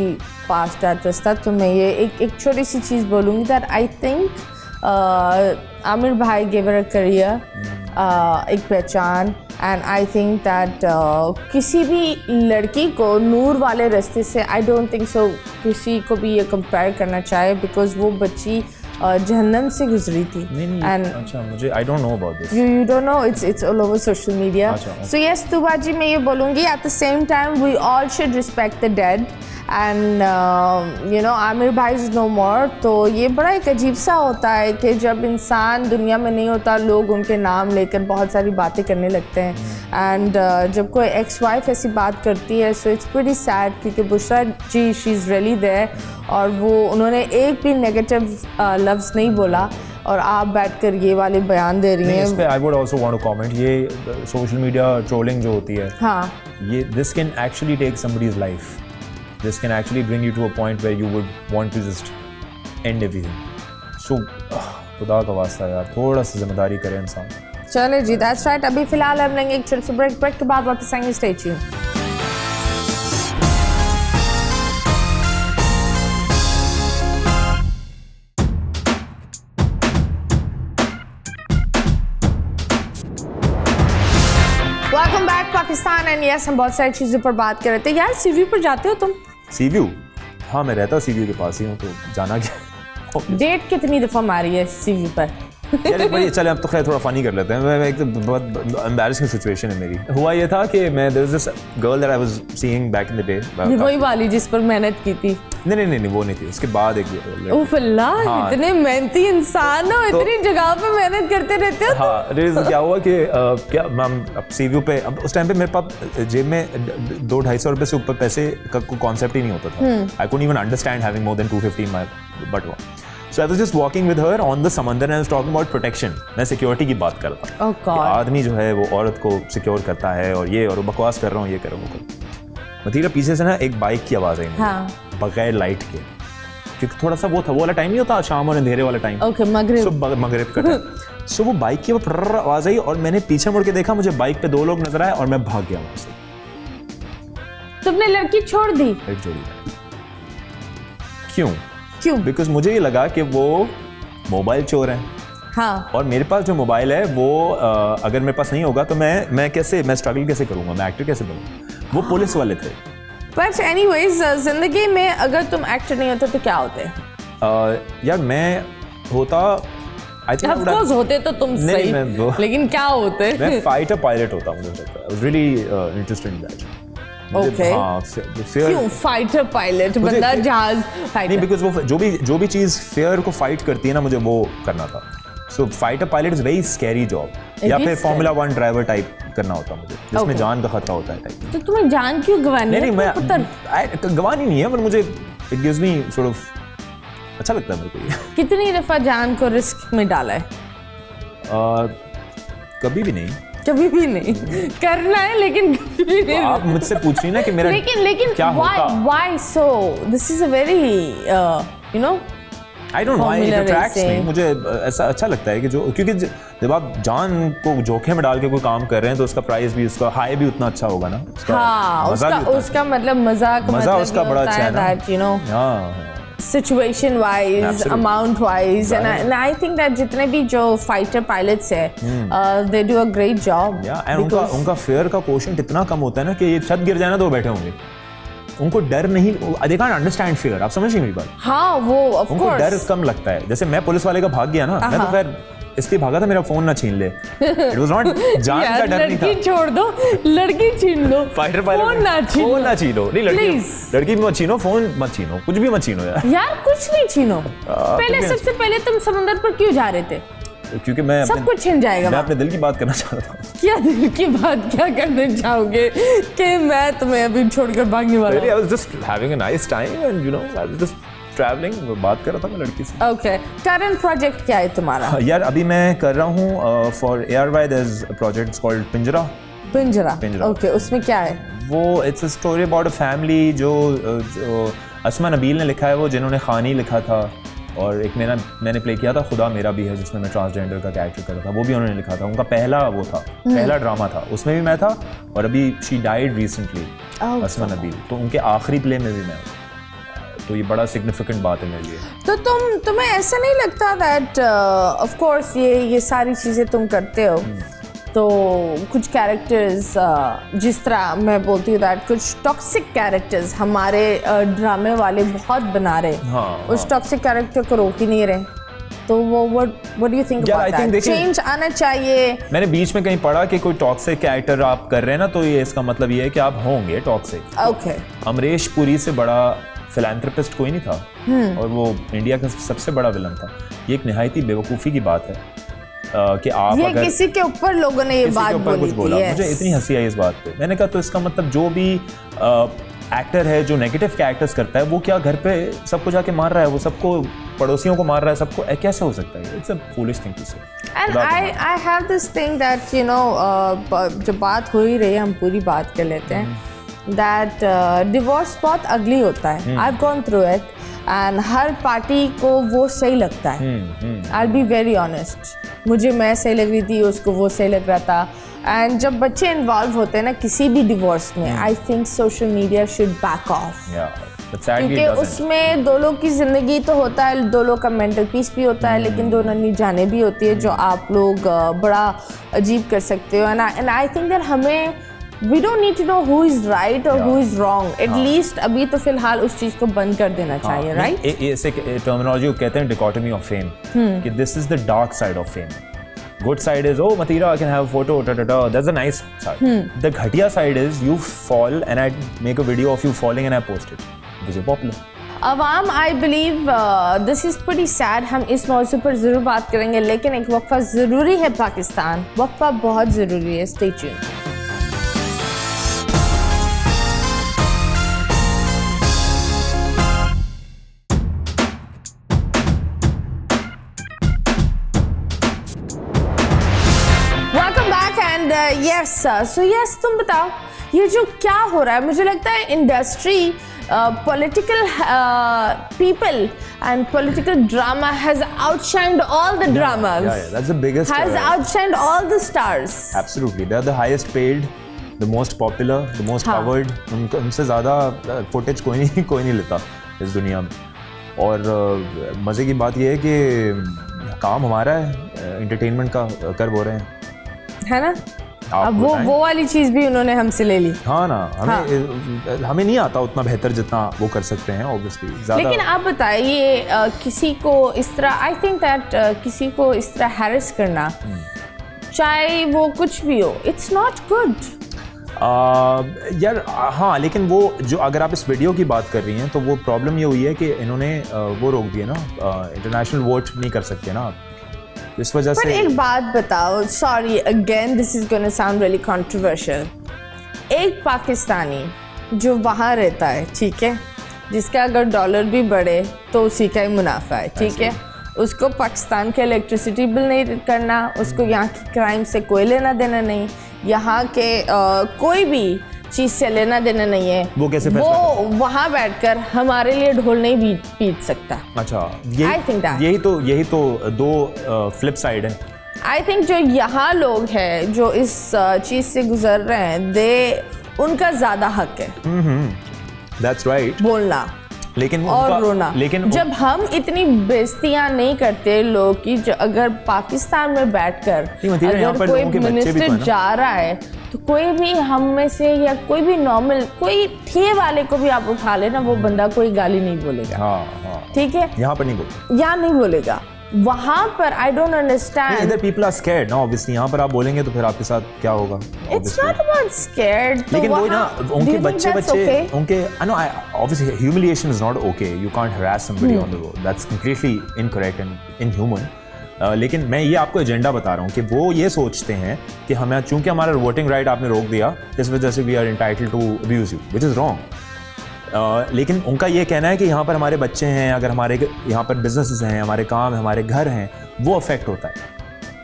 Speaker 1: passed that रास्ता तो मैं ये एक छोटी सी चीज़ बोलूँगी that I think आमिर भाई gave her a career एक पहचान and I think that किसी भी लड़की को नूर वाले रास्ते से I don't think so किसी को भी ये compare करना चाहे because वो बच्ची जहन्नम से गुजरी थी
Speaker 2: and अच्छा मुझे I don't know about this
Speaker 1: you don't know it's all over social media so yes तुबा जी मैं ये बोलूँगी at the same time we all should respect the dead and you know Aamir भाई is no more तो ये बड़ा एक अजीब सा होता है कि जब इंसान दुनिया में नहीं होता लोग उनके नाम लेकर बहुत सारी बातें करने लगते हैं and जब कोई ex wife ऐसी बात करती है so it's pretty sad क्योंकि बुशरा जी she is really there और वो उन्होंने एक भी नेगेटिव लफ्ज़ नहीं बोला और आप बैठकर ये वाले बयान दे रही हैं.
Speaker 2: इस पे I would also want to comment ये सोशल मीडिया ट्रोलिंग जो होती है ये this can actually take somebody's life. This can actually bring you to a point where you would want to just end everything. So खुदा का वास्ता यार थोड़ा सा जिम्मेदारी करे इंसान.
Speaker 1: चले जी that's right. अभी फिलहाल हम लेंगे एक छोटे से ब्रेक के बाद वापस आएंगे. Stay tuned. Welcome back Pakistan and yes हम बहुत सारी चीज़ों पर बात कर रहे थे. यार सीव्यू पर जाते हो तुम?
Speaker 2: सीव्यू हाँ मैं रहता सीव्यू के पास ही हूँ तो जाना क्या.
Speaker 1: डेट कितनी दफ़ा मारी है सीव्यू पर?
Speaker 2: भाई चले अब तो खैर थोड़ा फनी कर लेते हैं. मैं एक तो बहुत एम्बैरेसिंग सिचुएशन है मेरी. हुआ ये था कि मैं there was this girl that I was seeing back in the day.
Speaker 1: वही वाली जिस पर मेहनत की थी?
Speaker 2: नहीं वो नहीं थी. उसके बाद एक
Speaker 1: उफ अल्लाह इतने मेहनती इंसान हो इतनी जगह पे मेहनत करते रहते हो.
Speaker 2: हाँ रीज़न क्या हुआ कि क्या मैम अब सीव्यू पे अब उस टाइम पे मेरे पास जेब में 200-250 रुपये से ऊपर पैसे का कोई कॉन्सेप्ट ही नहीं होता था. I couldn't even understand having more than 250 in my बटवा. So I was just walking with her on the समंदर and I was talking about protection. मैं सिक्योरिटी की बात कर रहा था.
Speaker 1: Oh God.
Speaker 2: आदमी जो है वो औरत को सिक्योर करता है और ये और बकवास कर रहा हूँ ये कर रहा हूँ वो कर. मतीरा पीछे से ना एक बाइक की आवाज़ आई मुझे बगैर लाइट के क्योंकि थोड़ा सा वो था वो वाला टाइम नहीं होता शाम और अंधेरे वाला टाइम.
Speaker 1: Okay,
Speaker 2: मगरिब का टाइम. सो वो बाइक की वो फर्र आवाज़ आई और मैंने पीछे मुड़ के देखा मुझे बाइक पे 2 लोग नजर आए और मैं भाग गया वहाँ से.
Speaker 1: तुमने लड़की छोड़ दी?
Speaker 2: एक जोड़ी. क्यों? बिकॉज मुझे ये लगा कि वो मोबाइल चोर हैं.
Speaker 1: हाँ. और
Speaker 2: मेरे पास जो मोबाइल है वो अगर मेरे पास नहीं होगा तो मैं स्ट्रगल कैसे करूँगा मैं एक्टर कैसे बनूँगा. वो पुलिस वाले थे.
Speaker 1: बट एनीवेज जिंदगी में अगर तुम एक्टर नहीं होते तो क्या होते?
Speaker 2: यार मैं होता आई थिंक
Speaker 1: ऑफ कोर्स होते तो तुम सही लेकिन क्या होते?
Speaker 2: मैं फाइटर पायलट होता मुझे लगता है. I was really interested in that.
Speaker 1: Okay. क्यों फाइटर पायलट बंदा जहाज फाइटर?
Speaker 2: नहीं बिकॉज वो जो भी चीज़ फेयर को फाइट करती है ना मुझे वो करना था. So fighter pilot is very scary job. या फिर फॉर्मूला 1 ड्राइवर टाइप करना होता मुझे जिसमें जान का खतरा होता है टाइप.
Speaker 1: तो तुम्हें जान क्यों गंवानी?
Speaker 2: नहीं मैं गंवानी नहीं है पर मुझे it gives me sort of अच्छा लगता है मेरे को.
Speaker 1: कितनी दफ़ा जान को रिस्क में डाला है?
Speaker 2: कभी भी नहीं.
Speaker 1: कभी भी नहीं करना है लेकिन कभी भी नहीं.
Speaker 2: आप मुझसे पूछ रही ना कि मेरा
Speaker 1: लेकिन
Speaker 2: क्या होता?
Speaker 1: why so this is a very you know.
Speaker 2: I don't know why it
Speaker 1: Formula
Speaker 2: attracts me.
Speaker 1: racing.
Speaker 2: मुझे ऐसा अच्छा लगता है कि जो क्योंकि जब आप जान को जोखिम में डाल के कोई काम कर रहे हैं तो उसका प्राइस भी उसका हाई भी उतना अच्छा होगा ना, उसका
Speaker 1: हाँ,
Speaker 2: मजा
Speaker 1: उसका
Speaker 2: भी उतना
Speaker 1: उसका मतलब मजा
Speaker 2: उसका बड़ा अच्छा है ना,
Speaker 1: that you know
Speaker 2: हाँ
Speaker 1: situation wise,
Speaker 2: Absolutely.
Speaker 1: amount wise, and I think that जितने भी जो fighter pilots है they do a great job.
Speaker 2: and उनका फेयर का कोशेंट इतना कम होता है ना कि ये छत गिर जाए ना तो वो बैठे होंगे, उनको डर नहीं, they can't understand fear. आप समझ रही मेरी बात?
Speaker 1: हाँ वो of
Speaker 2: उनको
Speaker 1: course.
Speaker 2: डर कम लगता है. जैसे मैं पुलिस वाले का भाग गया ना, मैं तो खैर इसलिए भागा था मेरा फोन ना छीन ले. It was not जान का डर नहीं था.
Speaker 1: लड़की छोड़ दो, लड़की छीन लो,
Speaker 2: फाइटर पायलट
Speaker 1: फोन ना छीनो.
Speaker 2: नहीं लड़की भी मत छीनो, फोन मत छीनो, कुछ भी मत छीनो
Speaker 1: यार कुछ नहीं छीनो. पहले सबसे पहले तुम समंदर पर क्यों जा रहे थे?
Speaker 2: क्योंकि मैं
Speaker 1: सब कुछ छिन जाएगा.
Speaker 2: मैं अपने दिल की बात करना चाह रहा था.
Speaker 1: क्या दिल की बात क्या करने चाहोगे कि मैं तुम्हें अभी छोड़कर भागने वाला हूँ?
Speaker 2: I was just having a nice time and you know I was just traveling. बात कर रहा था मैं लड़की से.
Speaker 1: Okay, current project क्या है तुम्हारा?
Speaker 2: यार अभी मैं कर रहा हूँ for ARY there's a project called पिंजरा.
Speaker 1: पिंजरा.
Speaker 2: पिंजरा.
Speaker 1: Okay, उसमें क्या है?
Speaker 2: वो it's a story about a family जो असमा नबील ने लिखा है, वो जिन्होंने खानी लिखा था, और एक मैंने प्ले किया था खुदा मेरा भी है जिसमें मैं ट्रांसजेंडर का कैरेक्टर कर रहा था, वो भी उन्होंने लिखा था. उनका पहला वो था, पहला ड्रामा था, उसमें भी मैं था, और अभी she died recently Asma Nabeel, तो उनके आखिरी प्ले में भी मैं हूँ, तो ये बड़ा सिग्निफिकेंट बात है मेरे लिए.
Speaker 1: तो तुम्हें ऐसा नहीं लगता दैट ऑफ कोर्स ये सारी चीज़ें तुम करते हो, तो कुछ कैरेक्टर्स जिस तरह मैं बोलती हूँ दैट कुछ टॉक्सिक कैरेक्टर्स हमारे ड्रामे वाले बहुत बना रहे, उस टॉक्सिक कैरेक्टर को रोक ही नहीं रहे, तो वो what do you think about that? Change आना चाहिए.
Speaker 2: मैंने बीच में कहीं पढ़ा कि कोई टॉक्सिक कैरेक्टर आप कर रहे हैं ना, तो ये इसका मतलब ये है कि आप होंगे टॉक्सिक.
Speaker 1: ओके.
Speaker 2: अमरीश पुरी से बड़ा फिलैंथ्रोपिस्ट कोई नहीं था, और वो इंडिया का सबसे बड़ा विलन था. ये एक निहायती बेवकूफ़ी की बात है कि आप
Speaker 1: ये
Speaker 2: अगर
Speaker 1: किसी के ऊपर लोगों ने ये बात बोली थी.
Speaker 2: मुझे इतनी हंसी आई इस बात पे. मैंने कहा तो इसका मतलब जो भी एक्टर है जो नेगेटिव कैरेक्टर्स करता है, वो क्या घर पे सबको जाके मार रहा है, वो सबको पड़ोसियों को मार रहा है, सबको कैसे हो सकता है? It's a foolish thing to say.
Speaker 1: And I have this thing that you know जब बात हो ही रही है हम पूरी बात कर लेते हैं, दैट डिवोर्स बहुत अगली होता है. I have gone through it and her party को वो सही लगता है. आई विल बी वेरी ऑनेस्ट, मुझे मैं सही लग रही थी, उसको वो सही लग रहा था. एंड जब बच्चे इन्वॉल्व होते हैं ना किसी भी डिवोर्स में, I think social media should back of, क्योंकि उसमें दो लोग की जिंदगी तो होता है, दो लोग का मेंटल पीस भी होता है, लेकिन दो नन्ही जाने भी होती है जो आप लोग बड़ा अजीब कर सकते हो. एंड आई थिंक दैट हमें we don't need to know who is right or who is wrong. At least अभी तो फिलहाल उस चीज को बंद कर देना चाहिए, right?
Speaker 2: इसे टर्मिनोलॉजी को कहते हैं डिकोटोमी ऑफ फेम, कि this is the dark side of fame. Good side is, oh Matira, I can have a photo, that's a nice side. The घटिया side is you fall and I make a video of you falling and I post it. This is popular.
Speaker 1: Awam, I believe this is pretty sad. हम इस मौजू पर ज़रूर बात करेंगे, लेकिन एक वक्फा ज़रूरी है. पाकिस्तान वक्फा बहुत ज़रूरी है. Stay tuned. Yes so yes, तुम बताओ ये जो क्या हो रहा है? मुझे लगता है industry, political people and political drama has outshined all the dramas.
Speaker 2: Yeah, that's the biggest.
Speaker 1: Has outshined all the stars.
Speaker 2: Absolutely, they are the highest paid, the most popular, the most covered. उनसे ज़्यादा footage कोई नहीं लेता इस दुनिया में. और मज़े की बात ये है कि काम हमारा है, एंटरटेनमेंट का कर वो रहे हैं, है ना? अब वो वाली चीज भी उन्होंने हमसे ले ली. हाँ ना, हमें नहीं आता उतना बेहतर जितना वो कर सकते हैं ऑब्वियसली. लेकिन आप बताइए, किसी को इस तरह, आई थिंक दैट किसी को इस तरह हैरेस करना, चाहे वो कुछ भी हो, इट्स नॉट गुड. यार हाँ, लेकिन वो जो अगर आप इस वीडियो की बात कर रही हैं, तो वो प्रॉब्लम ये हुई है कि इन्होंने वो रोक दिया ना, इंटरनेशनल वोट नहीं कर सकते ना इस वजह से.
Speaker 1: एक बात बताओ, sorry again this is gonna sound really controversial. एक पाकिस्तानी जो वहाँ रहता है, ठीक है, जिसका अगर डॉलर भी बढ़े तो उसी का ही मुनाफा है, ठीक है, उसको पाकिस्तान के इलेक्ट्रिसिटी बिल नहीं करना, उसको यहाँ की क्राइम से कोई लेना देना नहीं, यहाँ के कोई भी चीज से लेना देना नहीं है,
Speaker 2: वो कैसे
Speaker 1: वो वहां बैठकर हमारे लिए ढोल नहीं पीट सकता।
Speaker 2: अच्छा,
Speaker 1: I think that.
Speaker 2: यही तो दो फ्लिप साइड है।
Speaker 1: आई थिंक जो यहाँ लोग हैं जो इस चीज से गुजर रहे हैं, उनका ज्यादा हक है
Speaker 2: दैट्स राइट,
Speaker 1: बोलना
Speaker 2: लेकिन
Speaker 1: और रोना।
Speaker 2: लेकिन
Speaker 1: जब हम इतनी बेइज्जतियां नहीं करते लोग की, अगर पाकिस्तान में बैठकर अगर कोई मिनिस्टर जा रहा है तो कोई भी हम में से या कोई भी नॉर्मल कोई ठेले वाले को भी आप उठा लेना, वो बंदा कोई गाली नहीं बोलेगा।
Speaker 2: हाँ,
Speaker 1: ठीक है,
Speaker 2: यहाँ पर नहीं बोलेगा,
Speaker 1: यहाँ नहीं बोलेगा। वहां पर आई डोंट अंडरस्टैंड,
Speaker 2: इधर पीपल आर स्कैर्ड ना ऑब्वियसली। यहाँ पर आप बोलेंगे तो फिर आपके साथ क्या होगा?
Speaker 1: It's not about scared.
Speaker 2: लेकिन वो ना उनके बच्चे उनके no obviously humiliation is not okay, you can't harass somebody on the road, that's completely incorrect and inhuman. लेकिन मैं ये आपको एजेंडा बता रहा हूँ कि वो ये सोचते हैं कि हमें, चूंकि हमारा वोटिंग राइट आपने रोक दिया, इस वजह से we are entitled to abuse you, which is wrong. लेकिन उनका ये कहना है कि यहाँ पर हमारे बच्चे हैं, अगर हमारे यहाँ पर बिजनेसेस हैं, हमारे काम, हमारे घर हैं, वो अफेक्ट होता है।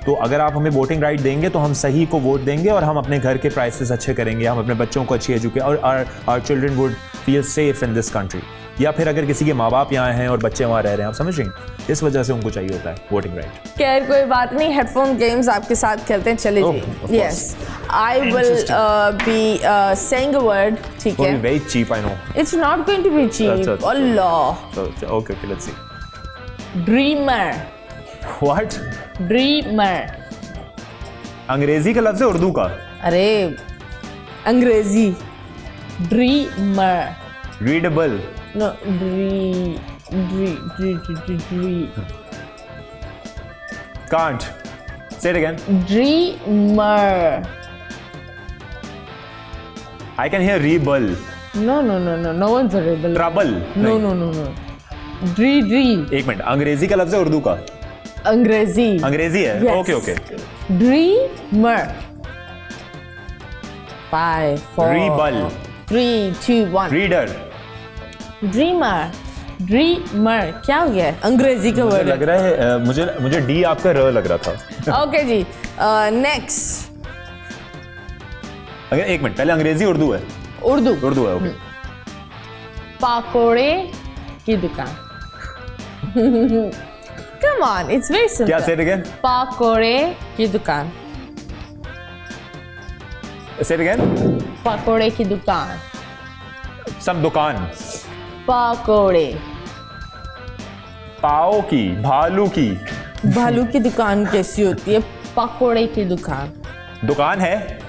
Speaker 2: तो अगर आप हमें वोटिंग राइट देंगे तो हम सही को वोट देंगे और हम अपने घर के प्राइसेस अच्छे करेंगे, हम अपने बच्चों को अच्छी एजुकेशन और our children would feel safe in this country. या फिर अगर किसी के माँ बाप यहाँ हैं और बच्चे वहाँ रह रहे हैं, आप समझ रहे हैं, इस वजह से उनको चाहिए होता है वोटिंग राइट।
Speaker 1: खैर कोई बात नहीं, हेडफोन गेम्स आपके साथ खेलते हैं, चले जी। Yes, I will be saying a word, ठीक है?
Speaker 2: Very cheap, I know.
Speaker 1: It's not going to be cheap. Allah,
Speaker 2: okay okay, let's see.
Speaker 1: Dreamer.
Speaker 2: What?
Speaker 1: Dreamer
Speaker 2: अंग्रेजी का लफ्ज है उर्दू का?
Speaker 1: अरे अंग्रेजी। Dreamer.
Speaker 2: Readable.
Speaker 1: No,
Speaker 2: Can't. Say it again.
Speaker 1: Dreamer.
Speaker 2: I can hear rebel.
Speaker 1: No. No one's a rebel.
Speaker 2: Trouble.
Speaker 1: No. Dream.
Speaker 2: एक minute, अंग्रेजी का लफ्ज है उर्दू का?
Speaker 1: अंग्रेजी।
Speaker 2: अंग्रेजी है?
Speaker 1: Yes.
Speaker 2: Okay.
Speaker 1: Dreamer. 5, 4,
Speaker 2: Rebel.
Speaker 1: 3, 2, 1.
Speaker 2: Reader.
Speaker 1: Dreamer क्या हो गया? अंग्रेजी का वर्ड
Speaker 2: लग रहा है मुझे डी आपका र लग रहा था।
Speaker 1: ओके जी, नेक्स्ट।
Speaker 2: अगर एक मिनट, पहले अंग्रेजी उर्दू है? उर्दू है, ओके।
Speaker 1: पकोड़े की दुकान। Come on, it's very simple.
Speaker 2: क्या? से इट अगेन।
Speaker 1: पकोड़े की दुकान।
Speaker 2: से इट अगेन।
Speaker 1: पकोड़े की दुकान।
Speaker 2: सब दुकान।
Speaker 1: पकोड़े।
Speaker 2: पाओ की, भालू की।
Speaker 1: भालू की दुकान कैसी होती है? पकोड़े की दुकान।
Speaker 2: दुकान है?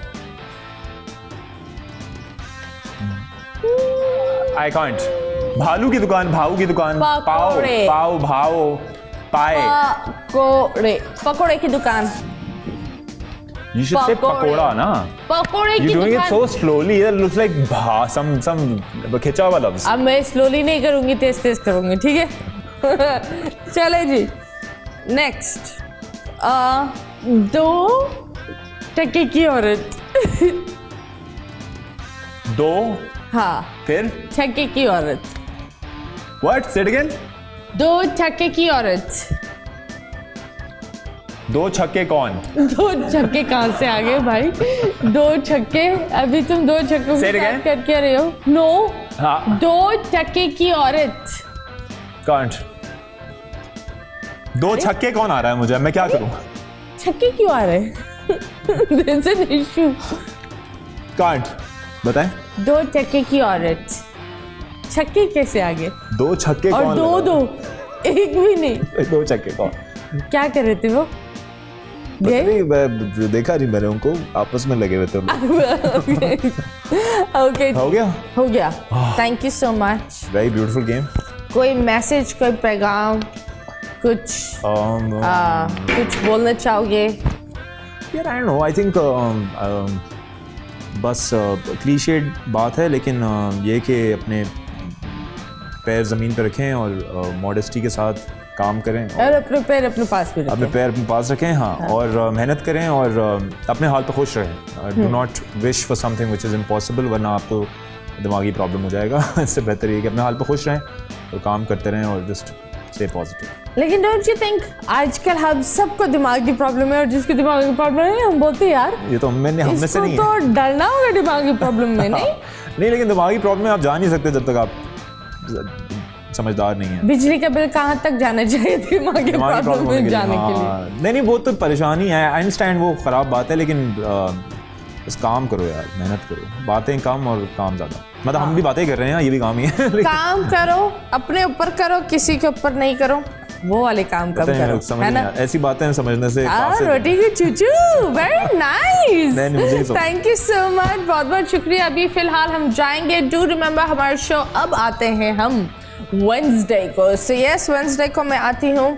Speaker 2: I can't. भालू की दुकान, भाऊ की दुकान, पाओ, भाओ, पाए।
Speaker 1: पकोड़े की दुकान।
Speaker 2: You should say पकोड़ा ना।
Speaker 1: पकोड़े की
Speaker 2: दुकान। You're doing it so slowly. It looks like some खिंचा हुआ लफ्ज।
Speaker 1: अब मैं स्लोली नहीं करूंगी, तेज करूंगी, ठीक है? चले जी, नेक्स्ट। 2 टके की औरत।
Speaker 2: 2?
Speaker 1: हाँ,
Speaker 2: फिर?
Speaker 1: टके की औरत।
Speaker 2: What? Say it again.
Speaker 1: 2 टके की औरत।
Speaker 2: 2 छक्के कौन?
Speaker 1: 2 छक्के कहाँ से आ गए भाई? 2 छक्के, अभी तुम 2 छक्कों के साथ कर क्या रहे हो? नो।
Speaker 2: हाँ।
Speaker 1: 2 टके की औरत।
Speaker 2: कांट। 2 छक्के कौन आ रहा है मुझे? मैं क्या करूं?
Speaker 1: छक्के क्यों आ रहे? There's an issue.
Speaker 2: कांट। बताएं।
Speaker 1: 2 टके की औरत। छक्के कैसे आ गए?
Speaker 2: 2 छक्के कौन?
Speaker 1: और 2 एक भी नहीं।
Speaker 2: 2 छक्के कौन?
Speaker 1: क्या कर रहे थे वो?
Speaker 2: नहीं, देखा नहीं मैंने उनको, आपस में लगे हुए थे।
Speaker 1: ओके, हो गया। Thank you so much.
Speaker 2: Very beautiful game.
Speaker 1: कोई मैसेज, कोई पैगाम, कुछ बोलना चाहोगे?
Speaker 2: यार I don't know, I think बस क्लीशेड बात है, लेकिन ये कि अपने पैर ज़मीन पर रखें और मॉडेस्टी के साथ काम करें
Speaker 1: और अपने पैर अपने पास भी रखें।
Speaker 2: अपने पैर अपने पास रखें, हाँ। और मेहनत करें और अपने हाल पर खुश रहें। Do not wish for something which is impossible, वरना आपको दिमागी प्रॉब्लम हो जाएगा। इससे बेहतर ये कि अपने हाल पर खुश रहें और काम करते रहें और जस्ट stay positive.
Speaker 1: लेकिन डोंट यू थिंक आजकल हम सबको दिमाग की प्रॉब्लम है, और जिसकी दिमाग की प्रॉब्लम है हम बोलते हैं यार
Speaker 2: ये तो हम में से
Speaker 1: इसको
Speaker 2: नहीं
Speaker 1: तो
Speaker 2: है।
Speaker 1: डरना होगा दिमाग की प्रॉब्लम में, नहीं?
Speaker 2: नहीं, लेकिन दिमागी प्रॉब्लम में आप जा नहीं सकते जब तक आप समझदार नहीं है।
Speaker 1: बिजली का बिल कहाँ तक जाना चाहिए दिमागी प्रॉब्लम में जाने के लिए?
Speaker 2: नहीं, वो तो परेशानी है, आई अंडरस्टैंड, वो खराब बात है, लेकिन बस काम करो यार, मेहनत करो, बातें कम और काम ज्यादा। मतलब हम भी बातें कर रहे हैं, ये भी काम ही है।
Speaker 1: काम करो, अपने ऊपर करो, किसी के ऊपर नहीं करो, वो वाले काम कम करो, है ना?
Speaker 2: ऐसी बातें समझने से
Speaker 1: रोटी की चूचू, very nice, thank you so much, बहुत बहुत शुक्रिया। अभी फिलहाल हम जाएंगे, डू रिमेम्बर हमारे शो अब आते हैं हम वेंसडे को। सो यस, वेंसडे को मैं आती हूँ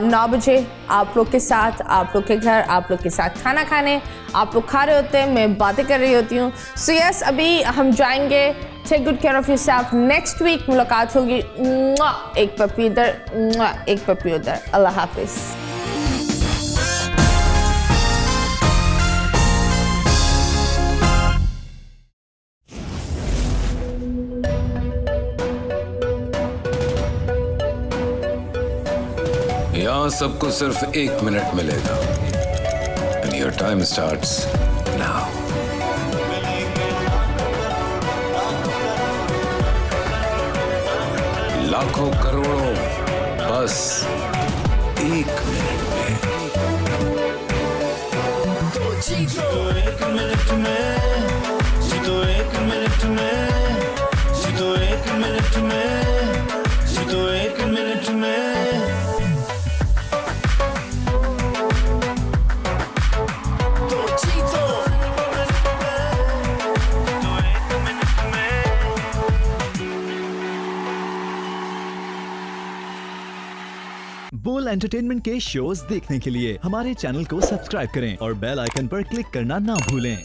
Speaker 1: 9 बजे आप लोग के साथ, आप लोग के घर, आप लोग के साथ खाना खाने। आप लोग खा रहे होते हैं, मैं बातें कर रही होती हूँ। सो यस, अभी हम जाएंगे, take good care of yourself. Next week मुलाकात होगी। एक पप्पी इधर, एक पप्पी उधर। अल्लाह हाफिज।
Speaker 3: यहाँ सबको सिर्फ 1 मिनट मिलेगा। And your time starts now. लाखों करोड़ों बस 1 मिनट में।
Speaker 4: जीतो 1 मिनट में, जीतो 1 मिनट में, जीतो 1 मिनट में, जीतो 1 मिनट में।
Speaker 5: बोल एंटरटेनमेंट के शोज देखने के लिए हमारे चैनल को सब्सक्राइब करें और बेल आइकन पर क्लिक करना ना भूलें।